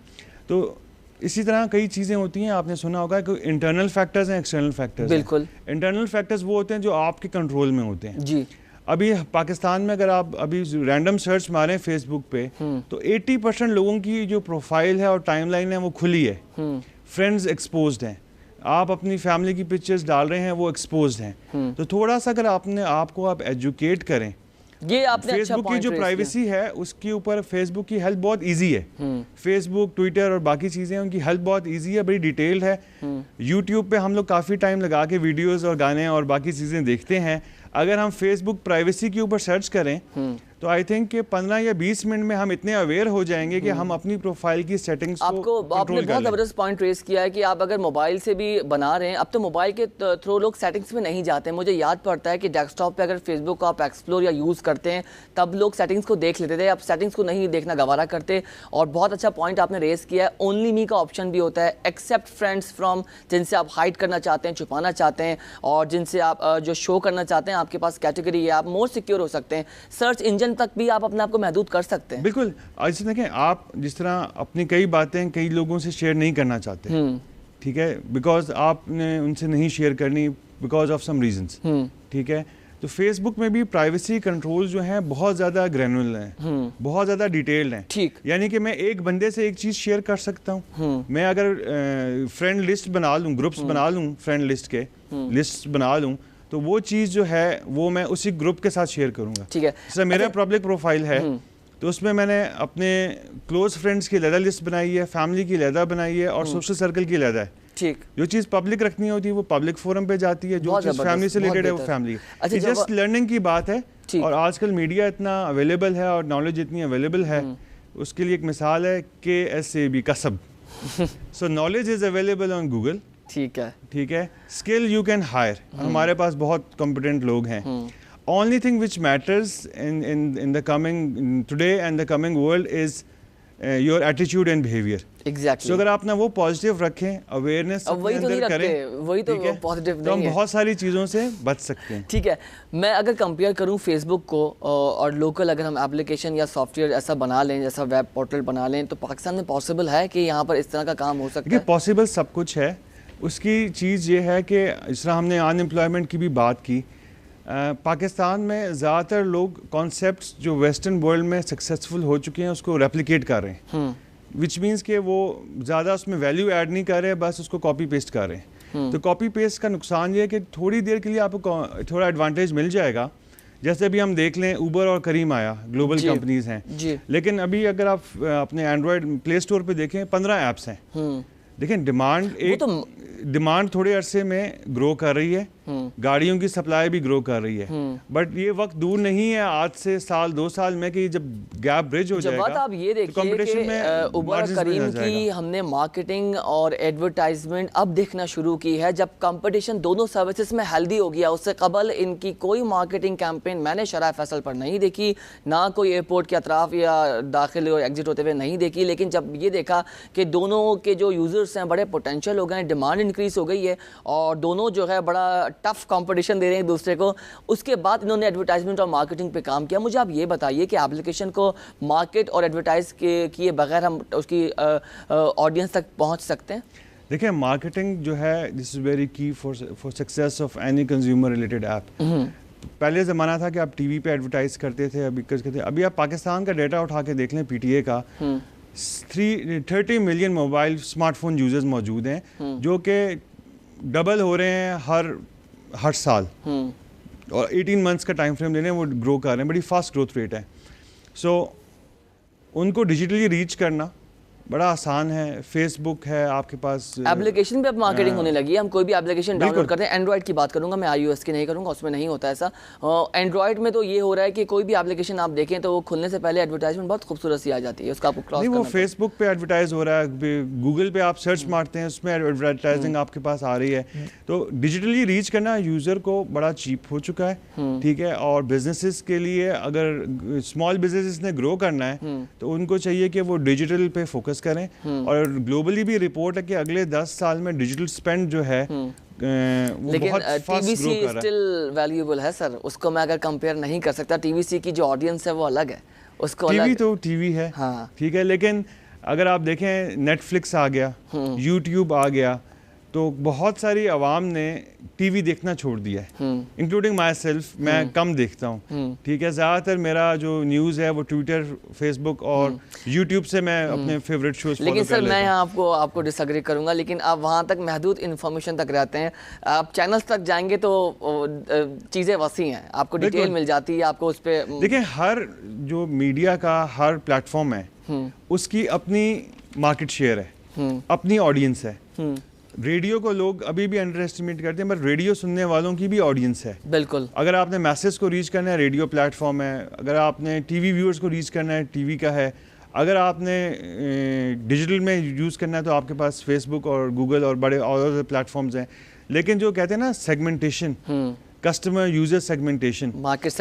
تو اسی طرح کئی چیزیں ہوتی ہیں, آپ نے سنا ہوگا کہ انٹرنل فیکٹرز ہیں, ایکسٹرنل فیکٹرز. بالکل, انٹرنل فیکٹرز وہ ہوتے ہیں جو آپ کے کنٹرول میں ہوتے ہیں. جی, ابھی پاکستان میں اگر آپ ابھی رینڈم سرچ ماریں فیس بک پہ تو 80% لوگوں کی جو پروفائل ہے اور ٹائم لائن ہے وہ کھلی ہے. فرینڈز ایکسپوزڈ ہیں, آپ اپنی فیملی کی پکچرز ڈال رہے ہیں وہ ایکسپوزڈ ہیں. تو تھوڑا سا اگر آپ کو ایجوکیٹ کریں, یہ آپ نے فیس بک کی جو پرائیویسی ہے اس کے اوپر فیس بک کی ہیلپ بہت ایزی ہے. فیس بک, ٹویٹر اور باقی چیزیں ان کی ہیلپ بہت ایزی ہے, بڑی ڈیٹیلڈ ہے. یوٹیوب پہ ہم لوگ کافی ٹائم لگا کے ویڈیوز اور گانے اور باقی چیزیں دیکھتے ہیں. اگر ہم فیس بک پرائیویسی کے اوپر سرچ کریں تو آئی تھنک کہ 15 یا 20 منٹ میں ہم اتنے اویئر ہو جائیں گے کہ ہم اپنی پروفائل کی سیٹنگز کو آپ نے بہت زبردست پوائنٹ ریز کیا ہے کہ آپ اگر موبائل سے بھی بنا رہے ہیں, اب تو موبائل کے تھرو لوگ سیٹنگز میں نہیں جاتے ہیں. مجھے یاد پڑتا ہے کہ ڈیسک ٹاپ پہ اگر فیس بک کو آپ ایکسپلور یا یوز کرتے ہیں تب لوگ سیٹنگز کو دیکھ لیتے تھے, اب سیٹنگز کو نہیں دیکھنا گوارا کرتے. اور بہت اچھا پوائنٹ آپ نے ریز کیا ہے, اونلی می کا آپشن بھی ہوتا ہے, ایکسیپٹ فرینڈس فرام, جن سے آپ ہائڈ کرنا چاہتے ہیں, چھپانا چاہتے ہیں, اور جن سے آپ جو شو کرنا چاہتے ہیں آپ کے پاس کیٹیگری ہے, آپ مور سیکیور ہو سکتے ہیں. سرچ انجن تک بھی آپ اپنے آپ کو محدود کر سکتے ہیں. بالکل, آج دیکھیں آپ جس طرح اپنی کئی باتیں کئی لوگوں سے شیئر نہیں کرنا چاہتے, ٹھیک ہے, بیکاز آپ نے ان سے نہیں شیئر کرنی بیکاز آف سم ریزنس, ٹھیک ہے. تو فیس بک میں بھی پرائیویسی کنٹرول جو ہیں بہت زیادہ گرینولر ہیں, بہت زیادہ ڈیٹیلڈ ہیں. ٹھیک, یعنی کہ میں ایک بندے سے ایک چیز شیئر کر سکتا ہوں. میں اگر فرینڈ لسٹ بنا لوں, گروپس بنا لوں, فرینڈ لسٹ کے لسٹ بنا لوں, تو وہ چیز جو ہے وہ میں اسی گروپ کے ساتھ شیئر کروں گا. ٹھیک ہے, جیسے میرا پبلک پروفائل ہے تو اس میں میں نے اپنے کلوز فرینڈس کی علیحدہ لسٹ بنائی ہے, فیملی کی علیحدہ بنائی ہے, اور سوشل سرکل کی علیحدہ ہے. ٹھیک, جو چیز پبلک رکھنی ہوتی ہے وہ پبلک فورم پہ جاتی ہے, جو چیز فیملی سے ریلیٹڈ ہے وہ فیملی. جسٹ لرننگ کی بات ہے, اور آج کل میڈیا اتنا اویلیبل ہے اور نالج اتنی اویلیبل ہے, اس کے لیے ایک مثال ہے KSAB کسب. So knowledge is available on Google, ٹھیک ہے. ٹھیک ہے, اسکل یو کین ہائر, ہمارے پاس بہت کمپیٹنٹ لوگ ہیں. only thing which matters in the coming today and the coming world is your attitude and behavior. Exactly. So اگر آپ نا وہ پازیٹیو رکھیں, اویئرنیس وہی تو نہیں رکھتے, وہی تو پازیٹیو نہیں ہے, تو ہم بہت ساری چیزوں سے بچ سکتے ہیں. ٹھیک ہے. میں اگر کمپیئر کروں فیس بک کو اور لوکل اگر ہم اپلیکیشن یا سافٹ ویئر ایسا بنا لیں, جیسا ویب پورٹل بنا لیں, تو پاکستان میں پاسبل ہے کہ یہاں پر اس طرح کا کام ہو سکتا ہے؟ پاسبل سب کچھ ہے. اس کی چیز یہ ہے کہ اس طرح ہم نے ان امپلائمنٹ کی بھی بات کی, پاکستان میں زیادہ تر لوگ کانسیپٹس جو ویسٹرن ورلڈ میں سکسیزفل ہو چکے ہیں اس کو ریپلیکیٹ کر رہے ہیں, وچ مینس کہ وہ زیادہ اس میں ویلیو ایڈ نہیں کر رہے, بس اس کو کاپی پیسٹ کر رہے ہیں. تو کاپی پیسٹ کا نقصان یہ ہے کہ تھوڑی دیر کے لیے آپ کو تھوڑا ایڈوانٹیج مل جائے گا, جیسے ابھی ہم دیکھ لیں اوبر اور کریم آیا, گلوبل کمپنیز ہیں, لیکن ابھی اگر آپ اپنے اینڈرائڈ پلے اسٹور پہ دیکھیں 15 ایپس ہیں. دیکھیں ڈیمانڈ تھوڑے عرصے میں گرو کر رہی ہے, گاڑیوں کی سپلائی بھی گرو کر رہی ہے, بٹ یہ وقت دور نہیں ہے آج سے سال 2 سال میں کہ جب گیپ برج ہو جائے گا. جب آپ یہ دیکھیے کہ اوبر کریم کی ہم نے مارکیٹنگ اور ایڈورٹائزمنٹ اب دیکھنا شروع کی ہے, جب کمپٹیشن دونوں سروسز میں ہیلدی ہو گیا. اس سے قبل ان کی کوئی مارکیٹنگ کیمپین میں نے شرح فیصل پر نہیں دیکھی, نہ کوئی ایئرپورٹ کے اطراف یا داخل اور ایگزٹ ہوتے ہوئے نہیں دیکھی. لیکن جب یہ دیکھا کہ دونوں کے جو یوزرس ہیں بڑے پوٹینشیل ہو گئے ہیں, ڈیمانڈ انکریز ہو گئی ہے اور دونوں جو ہے بڑا ٹف کمپٹیشن دے رہے ہیں ایک دوسرے کو, اس کے بعد انہوں نے ایڈورٹائزمنٹ اور مارکیٹنگ پہ کام کیا. مجھے آپ یہ بتائیے کہ ایپلیکیشن کو مارکیٹ اور ایڈورٹائز کیے بغیر ہم اس کی آڈینس تک پہنچ سکتے ہیں؟ دیکھیں مارکیٹنگ جو ہے دس از ویری کی for success of any consumer related app. پہلے زمانہ تھا کہ آپ ٹی وی پہ ایڈورٹائز کرتے تھے, ابھی آپ پاکستان کا ڈیٹا اٹھا کے دیکھ لیں پی ٹی اے کا, 30 million mobile smart phone users موجود ہیں, جو کہ ڈبل ہو رہے ہیں ہر سال, اور 18 منتھس کا ٹائم فریم لے رہے ہیں, وہ گرو کر رہے ہیں, بڑی فاسٹ گروتھ ریٹ ہے. سو ان کو ڈیجیٹلی ریچ کرنا بڑا آسان ہے. فیس بک ہے آپ کے پاس, ایپلیکیشن پہ اب مارکیٹنگ ہونے لگی ہے. ہم کوئی بھی ایپلیکیشن ڈاؤن لوڈ کرتے ہیں, اینڈرائڈ کی بات کروں گا میں, آئی او ایس کی نہیں کروں گا, اس میں نہیں ہوتا ایسا. اینڈرائڈ میں تو یہ ہو رہا ہے کہ کوئی بھی ایپلیکیشن آپ دیکھیں تو وہ کھلنے سے پہلے ایڈورٹائزمنٹ بہت خوبصورت سی آ جاتی ہے, اس کا آپ کو کراس کرنا. وہ فیس بک پہ ایڈورٹائز ہو رہا ہے, گوگل پہ آپ سرچ مارتے ہیں اس میں ایڈورٹائزنگ آپ کے پاس آ رہی ہے. تو ڈیجیٹلی ریچ کرنا یوزر کو بڑا چیپ ہو چکا ہے. ٹھیک ہے, اور بزنسز کے لیے اگر اسمال بزنسز نے گرو کرنا ہے تو ان کو چاہیے کہ وہ ڈیجیٹل پہ فوکس کریں. اور گلوبلی بھی رپورٹ ہے کہ اگلے 10 سال میں ڈیجیٹل سپینڈ جو ہے لیکن ٹی وی سی اسٹل ویلیوبل ہے سر, اس کو میں اگر کمپیئر نہیں کر سکتا. ٹی وی سی کی جو آڈینس ہے وہ الگ ہے, اس کو ٹی وی تو ٹی وی ہے, ٹھیک ہے, لیکن اگر آپ دیکھیں نیٹ فلکس آ گیا, یوٹیوب آ گیا, تو بہت ساری عوام نے ٹی وی دیکھنا چھوڑ دیا ہے, انکلوڈنگ مائی سیلف. میں کم دیکھتا ہوں, ٹھیک ہے, زیادہ تر میرا جو نیوز ہے وہ ٹویٹر, فیس بک اور یوٹیوب سے میں اپنے فیوریٹ شوز فالو کر لیتا ہوں. لیکن سر میں یہاں آپ کو ڈس ایگری کروں گا, لیکن آپ وہاں تک محدود انفارمیشن تک رہتے ہیں. آپ چینلز تک جائیں گے تو چیزیں وسیع ہیں, آپ کو ڈیٹیل مل جاتی ہے, آپ کو اس پہ دیکھیں ہر جو میڈیا کا ہر پلیٹ فارم ہے اس کی اپنی مارکیٹ شیئر ہے, اپنی آڈینس ہے. ریڈیو کو لوگ ابھی بھی انڈر ایسٹیمیٹ کرتے ہیں, بٹ ریڈیو سننے والوں کی بھی آڈینس ہے. بالکل. اگر آپ نے میسز کو ریچ کرنا ہے, ریڈیو پلیٹ فارم ہے. اگر آپ نے ٹی وی ویورز کو ریچ کرنا ہے, ٹی وی کا ہے. اگر آپ نے ڈیجیٹل میں یوز کرنا ہے تو آپ کے پاس فیس بک اور گوگل اور بڑے اور پلیٹ فارمز ہیں. لیکن جو کہتے ہیں نا segmentation, customer user segmentation, market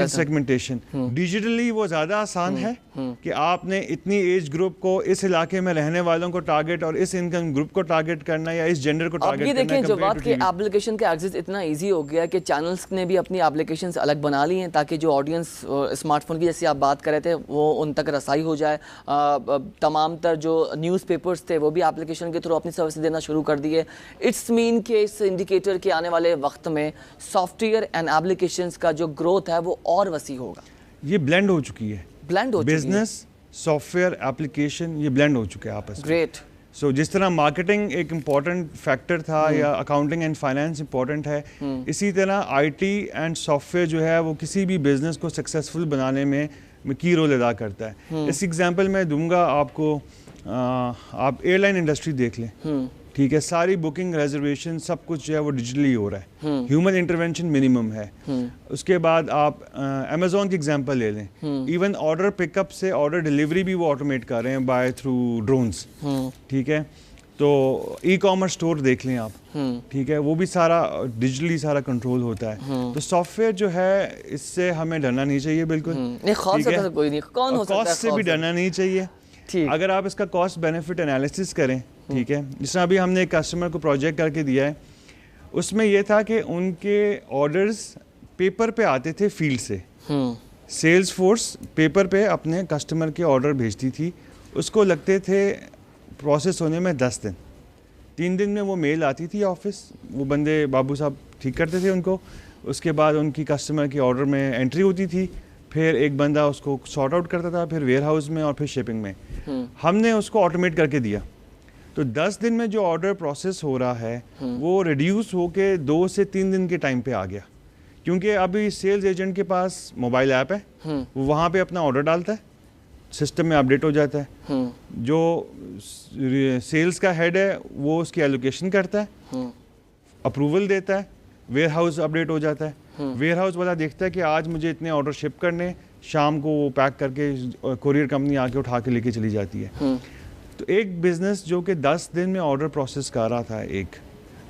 segmentation, digitally وہ زیادہ آسان ہے کہ آپ نے اتنی ایج گروپ کو, اس علاقے میں رہنے والوں کو ٹارگٹ, اور اس انکم گروپ کو ٹارگٹ کرنا یا اس جینڈر کو ٹارگٹ کرنا. اب یہ دیکھیں جو بات کہ ایپلیکیشن کے ایکسس اتنا ایزی ہو گیا کہ چینلز نے بھی اپنی ایپلیکیشنز الگ بنا لی ہیں تاکہ جو آڈینس اسمارٹ فون کی جیسے آپ بات کر رہے تھے وہ ان تک رسائی ہو جائے. تمام تر جو نیوز پیپرز تھے وہ بھی ایپلیکیشن کے تھرو اپنی سروس دینا شروع کر دیے. اٹس مین کہ اس انڈیکیٹر کے آنے والے وقت میں سافٹ ویئر اینڈ ایپلیکیشنز کا جو گروتھ ہے وہ اور وسیع ہوگا. یہ بلینڈ ہو چکی ہے, بزنس, سافٹ ویئر, ایپلیکیشن, یہ بلینڈ ہو چکے ہیں آپس میں. گریٹ. سو جس طرح مارکیٹنگ ایک امپورٹنٹ فیکٹر تھا یا اکاؤنٹنگ اینڈ فائنانس امپورٹنٹ ہے, اسی طرح I T and soft where جو ہے وہ کسی بھی بزنس کو سکسیزفل بنانے میں کی رول ادا کرتا ہے. اس ایگزامپل میں دوں گا آپ کو, آپ ایئر لائن انڈسٹری دیکھ لیں, ٹھیک ہے, ساری بکنگ, ریزرویشن, سب کچھ جو ہے وہ ڈیجیٹلی ہو رہا ہے, ہیومن انٹرونشن منیمم ہے. اس کے بعد آپ امیزون کی ایگزامپل لے لیں, ایون آرڈر پک اپ سے آرڈر ڈیلیوری بھی وہ آٹومیٹ کر رہے ہیں بائی تھرو ڈرونس. ٹھیک ہے, تو ای کامرس اسٹور دیکھ لیں آپ, ٹھیک ہے, وہ بھی سارا ڈیجیٹلی سارا کنٹرول ہوتا ہے. تو سافٹ ویئر جو ہے اس سے ہمیں ڈرنا نہیں چاہیے بالکل, کاسٹ سے بھی ڈرنا نہیں چاہیے. اگر آپ اس کا کاسٹ بینیفٹ انالیسس کریں, ٹھیک ہے, جس طرح ابھی ہم نے ایک کسٹمر کو پروجیکٹ کر کے دیا ہے, اس میں یہ تھا کہ ان کے آرڈرز پیپر پہ آتے تھے فیلڈ سے, سیلز فورس پیپر پہ اپنے کسٹمر کے آرڈر بھیجتی تھی, اس کو لگتے تھے پروسیس ہونے میں 10 دن, 3 دن میں وہ میل آتی تھی آفس, وہ بندے بابو صاحب ٹھیک کرتے تھے ان کو, اس کے بعد ان کی کسٹمر کے آرڈر میں انٹری ہوتی تھی, پھر ایک بندہ اس کو سارٹ آؤٹ کرتا تھا, پھر ویئر ہاؤس میں اور پھر شپنگ میں. ہم نے اس کو آٹومیٹ کر کے دیا, تو 10 دن میں جو آرڈر پروسیس ہو رہا ہے وہ ریڈیوس ہو کے 2 سے 3 دن کے ٹائم پہ آ گیا, کیونکہ ابھی سیلز ایجنٹ کے پاس موبائل ایپ ہے, وہ وہاں پہ اپنا آرڈر ڈالتا ہے, سسٹم میں اپڈیٹ ہو جاتا ہے, جو سیلز کا ہیڈ ہے وہ اس کی ایلوکیشن کرتا ہے, اپروول دیتا ہے, ویئر ہاؤس اپڈیٹ ہو جاتا ہے, ویئر ہاؤس والا دیکھتا ہے کہ آج مجھے اتنے آرڈر شپ کرنے, شام کو وہ پیک کر کے کوریئر کمپنی آ کے اٹھا کے لے کے چلی جاتی ہے. تو ایک بزنس جو کہ 10 دن میں آرڈر پروسیس کر رہا تھا, ایک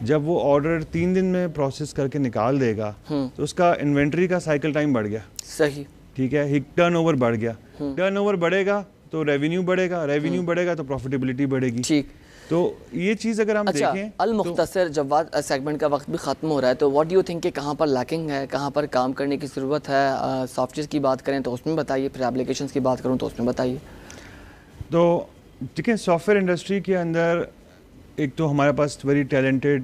جب وہ آرڈر 3 دن میں پروسیس کر کے نکال دے گا تو اس کا انوینٹری کا سائیکل ٹائم بڑھ گیا. صحیح, ٹھیک ہے, ٹرن اوور بڑھ گیا, ٹرن اوور بڑھے گا تو ریونیو بڑھے گا, ریونیو بڑھے گا تو پروفیٹیبلٹی بڑھے گی. ٹھیک, تو یہ چیز اگر ہم دیکھیں المختصر, جواد سیگمنٹ کا وقت بھی ختم ہو رہا ہے, تو واٹ ڈو یو تھنک کہ کہاں پر لیکنگ ہے, کہاں پر کام کرنے کی ضرورت ہے؟ سافٹ ویئر کی بات کریں تو اس میں بتائیے, پھر ایپلیکیشنز کی بات کروں تو اس میں بتائیے. تو دیکھیں سافٹ ویئر انڈسٹری کے اندر ایک تو ہمارے پاس ویری ٹیلنٹڈ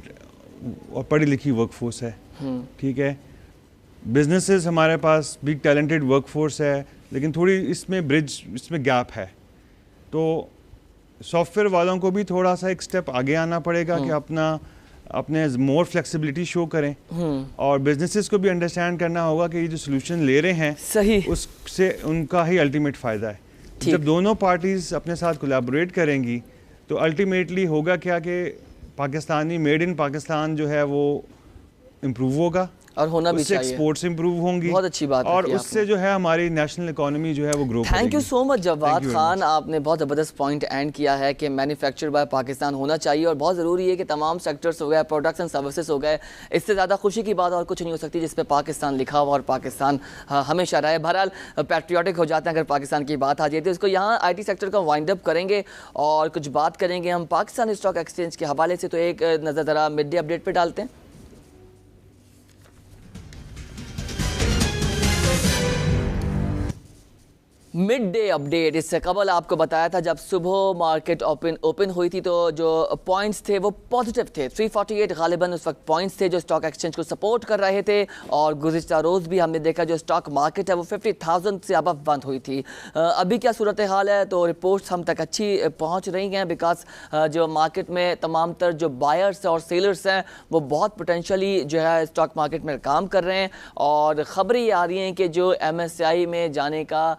اور پڑھی لکھی ورک فورس ہے, ٹھیک ہے, بزنسز ہمارے پاس بھی ٹیلنٹڈ ورک فورس ہے, لیکن تھوڑی اس میں گیپ ہے. تو سافٹ ویئر والوں کو بھی تھوڑا سا ایک سٹیپ آگے آنا پڑے گا کہ اپنے مور فلیکسیبلٹی شو کریں, اور بزنسز کو بھی انڈرسٹینڈ کرنا ہوگا کہ یہ جو سولوشن لے رہے ہیں صحیح اس سے ان کا ہی الٹیمیٹ فائدہ ہے. جب دونوں پارٹیز اپنے ساتھ کولیبوریٹ کریں گی تو الٹیمیٹلی ہوگا کیا کہ پاکستانی میڈ ان پاکستان جو ہے وہ امپروو ہوگا, اور ہونا بھی چاہیے, ایکسپورٹس امپروو ہوں گی, بہت اچھی بات ہے, اور اس سے جو ہے ہماری نیشنل اکانومی جو ہے وہ گرو کرے گی. تھینک یو سو مچ جواد خان, آپ نے بہت زبردست پوائنٹ اینڈ کیا ہے کہ مینوفیکچر بائی پاکستان ہونا چاہیے, اور بہت ضروری ہے کہ تمام سیکٹرز ہو گئے, پروڈکٹس اینڈ سروسز ہو گئے, اس سے زیادہ خوشی کی بات اور کچھ نہیں ہو سکتی جس پہ پاکستان لکھا ہوا اور پاکستان ہمیشہ رہے. بہرحال پیٹریوٹک ہو جاتے ہیں اگر پاکستان کی بات آ جاتی ہے. اس کو یہاں آئی ٹی سیکٹر کا وائنڈ اپ کریں گے اور کچھ بات کریں گے ہم پاکستان اسٹاک ایکسچینج کے حوالے سے. تو ایک نظر ذرا مڈ ڈے اپڈیٹ پہ ڈالتے ہیں. مڈ ڈے اپڈیٹ, اس سے قبل آپ کو بتایا تھا جب صبح مارکیٹ اوپن ہوئی تھی تو جو پوائنٹس تھے وہ پازیٹیو تھے, 348 غالباً اس وقت پوائنٹس تھے جو اسٹاک ایکسچینج کو سپورٹ کر رہے تھے, اور گزشتہ روز بھی ہم نے دیکھا جو اسٹاک مارکیٹ ہے وہ 50,000 سے ابو بند ہوئی تھی. ابھی کیا صورتحال ہے؟ تو رپورٹس ہم تک اچھی پہنچ رہی ہیں, بیکاز جو مارکیٹ میں تمام تر جو بائرس اور سیلرس ہیں وہ بہت پوٹینشلی جو ہے اسٹاک مارکیٹ میں کام کر رہے ہیں, اور خبریں یہ آ رہی ہیں کہ جو MSCI میں جانے کا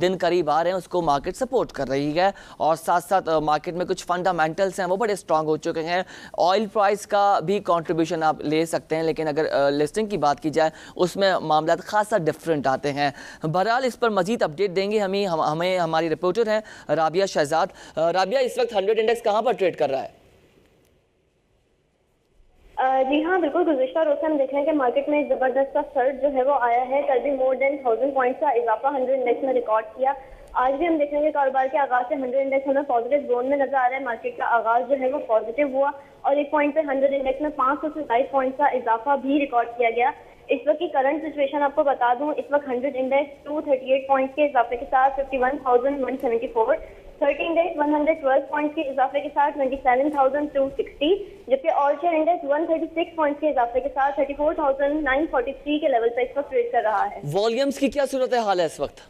دن قریب آ رہے ہیں اس کو مارکیٹ سپورٹ کر رہی ہے, اور ساتھ ساتھ مارکیٹ میں کچھ فنڈامنٹلز ہیں وہ بڑے اسٹرانگ ہو چکے ہیں. آئل پرائز کا بھی کنٹریبیوشن آپ لے سکتے ہیں, لیکن اگر لسٹنگ کی بات کی جائے اس میں معاملات خاصا ڈفرینٹ آتے ہیں. بہرحال اس پر مزید اپڈیٹ دیں گے ہمیں ہماری رپورٹر ہیں رابعہ شہزاد. رابعہ, اس وقت 100 انڈیکس کہاں پر ٹریڈ کر رہا ہے؟ جی ہاں بالکل, گزشتہ روز سے ہم دیکھ رہے ہیں کہ مارکیٹ میں ایک زبردست کا سرج جو ہے وہ آیا ہے. کل بھی مور دین 1000 پوائنٹس کا اضافہ 100 انڈیکس میں ریکارڈ کیا. آج بھی ہم دیکھ رہے ہیں کہ کاروبار کے آغاز سے 100 انڈیکس ہمیں پازیٹیو زون میں نظر آ رہا ہے. مارکیٹ کا آغاز جو ہے وہ پازیٹیو ہوا, اور ایک پوائنٹ پہ 100 انڈیکس میں 500 سے زائد پوائنٹس کا اضافہ بھی ریکارڈ کیا گیا. اس وقت کی کرنٹ سچویشن آپ کو بتا دوں, اس وقت 100 انڈیکس 238 پوائنٹس کے اضافے کے ساتھ 51,174, 13 ڈیز 112 پوائنٹس کے اضافے کے ساتھ 27,260, جبکہ آل شیئر انڈیکس 136 پوائنٹس کے اضافے کے ساتھ 34,943 کے لیول پہ اس وقت ٹریڈ کر رہا ہے. والیومز کی کیا صورتحال ہے اس وقت؟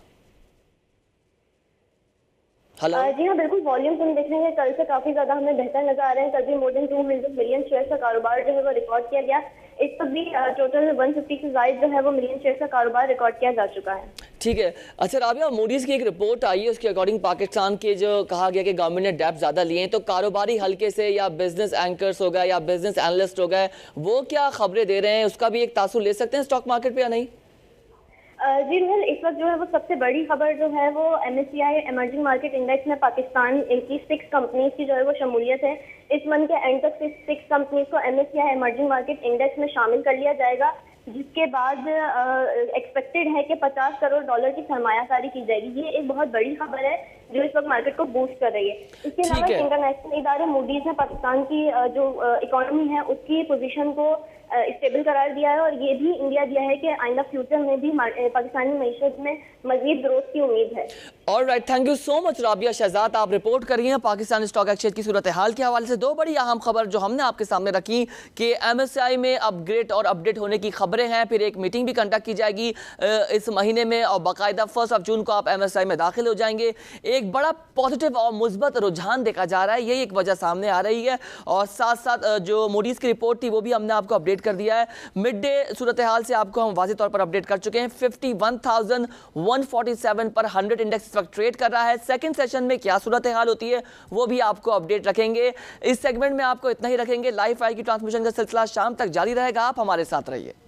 جی ہاں بالکل, والیومز ہم دیکھ رہے ہیں کل سے کافی زیادہ ہمیں بہتر نظر آ رہے ہیں. کل بھی مور دین 2 ملین شیئر کا کاروبار جو ہے وہ ریکارڈ کیا گیا. اس وقت بھی ٹوٹل 150 سے زائد جو ہے وہ ملین شیئر کا کاروبار ریکارڈ کیا جا چکا ہے. ٹھیک ہے. اچھا رابعہ, موڈیز کی ایک رپورٹ آئی ہے, اس کے اکارڈنگ پاکستان کے جو کہا گیا کہ گورنمنٹ نے ڈیپ زیادہ لیے ہیں, تو کاروباری حلقے سے یا بزنس اینکرز ہو گئے یا بزنس اینالسٹ ہو گئے, وہ کیا خبریں دے رہے ہیں, اس کا بھی ایک تاثر لے سکتے ہیں اسٹاک مارکیٹ پہ یا نہیں؟ جی روہل، اس وقت جو ہے وہ سب سے بڑی خبر جو ہے وہ MSCI ایمرجنگ مارکیٹ انڈیکس میں پاکستان کی 6 کمپنیز کی جو ہے وہ شمولیت ہے. اس منتھ کے اینڈ تک 6 کمپنیز کو MSCI ایمرجنگ مارکیٹ انڈیکس میں شامل کر لیا جائے گا، جس کے بعد ایکسپیکٹڈ ہے کہ $50 کروڑ کی سرمایہ کاری کی جائے گی. یہ ایک بہت بڑی خبر ہے جو اس وقت مارکیٹ کو بوسٹ کر رہی ہے. اس کے علاوہ انٹرنیشنل ادارے موڈیز نے پاکستان کی جو اکانومی ہے اس کی پوزیشن کو اسٹیبل قرار دیا ہے، اور یہ بھی انڈیا دیا ہے کہ آئندہ فیوچر میں بھی پاکستانی معیشت میں مزید گروتھ کی امید ہے. آلرائٹ، تھینک یو سو مچ رابعہ شہزاد. آپ رپورٹ کر رہی ہیں پاکستان اسٹاک ایکسچینج کی صورتحال کے حوالے سے. 2 بڑی اہم خبر جو ہم نے آپ کے سامنے رکھی کہ MSCI میں اپ گریڈ اور اپڈیٹ ہونے کی خبریں ہیں، پھر ایک میٹنگ بھی کنڈکٹ کی جائے گی اس مہینے میں، اور باقاعدہ 1 جون کو آپ MSCI میں داخل ہو جائیں گے. ایک بڑا پازیٹیو اور مثبت رجحان دیکھا جا رہا ہے، یہی ایک وجہ سامنے آ رہی ہے. اور ساتھ ساتھ جو موڈیز کی رپورٹ تھی وہ بھی ہم نے آپ کو اپڈیٹ کر دیا ہے. مڈ ڈے صورتحال سے آپ کو ہم واضح طور پر اپڈیٹ کر چکے ہیں. 51,147 پر 100 انڈیکس اس وقت ٹریڈ کر رہا ہے. سیکنڈ سیشن میں کیا صورتحال ہوتی ہے وہ بھی آپ کو اپڈیٹ رکھیں گے. اس سیگمنٹ میں آپ کو اتنا ہی رکھیں گے. لائیو فائل کی ٹرانسمیشن کا سلسلہ شام تک جاری رہے گا. آپ ہمارے ساتھ رہیے.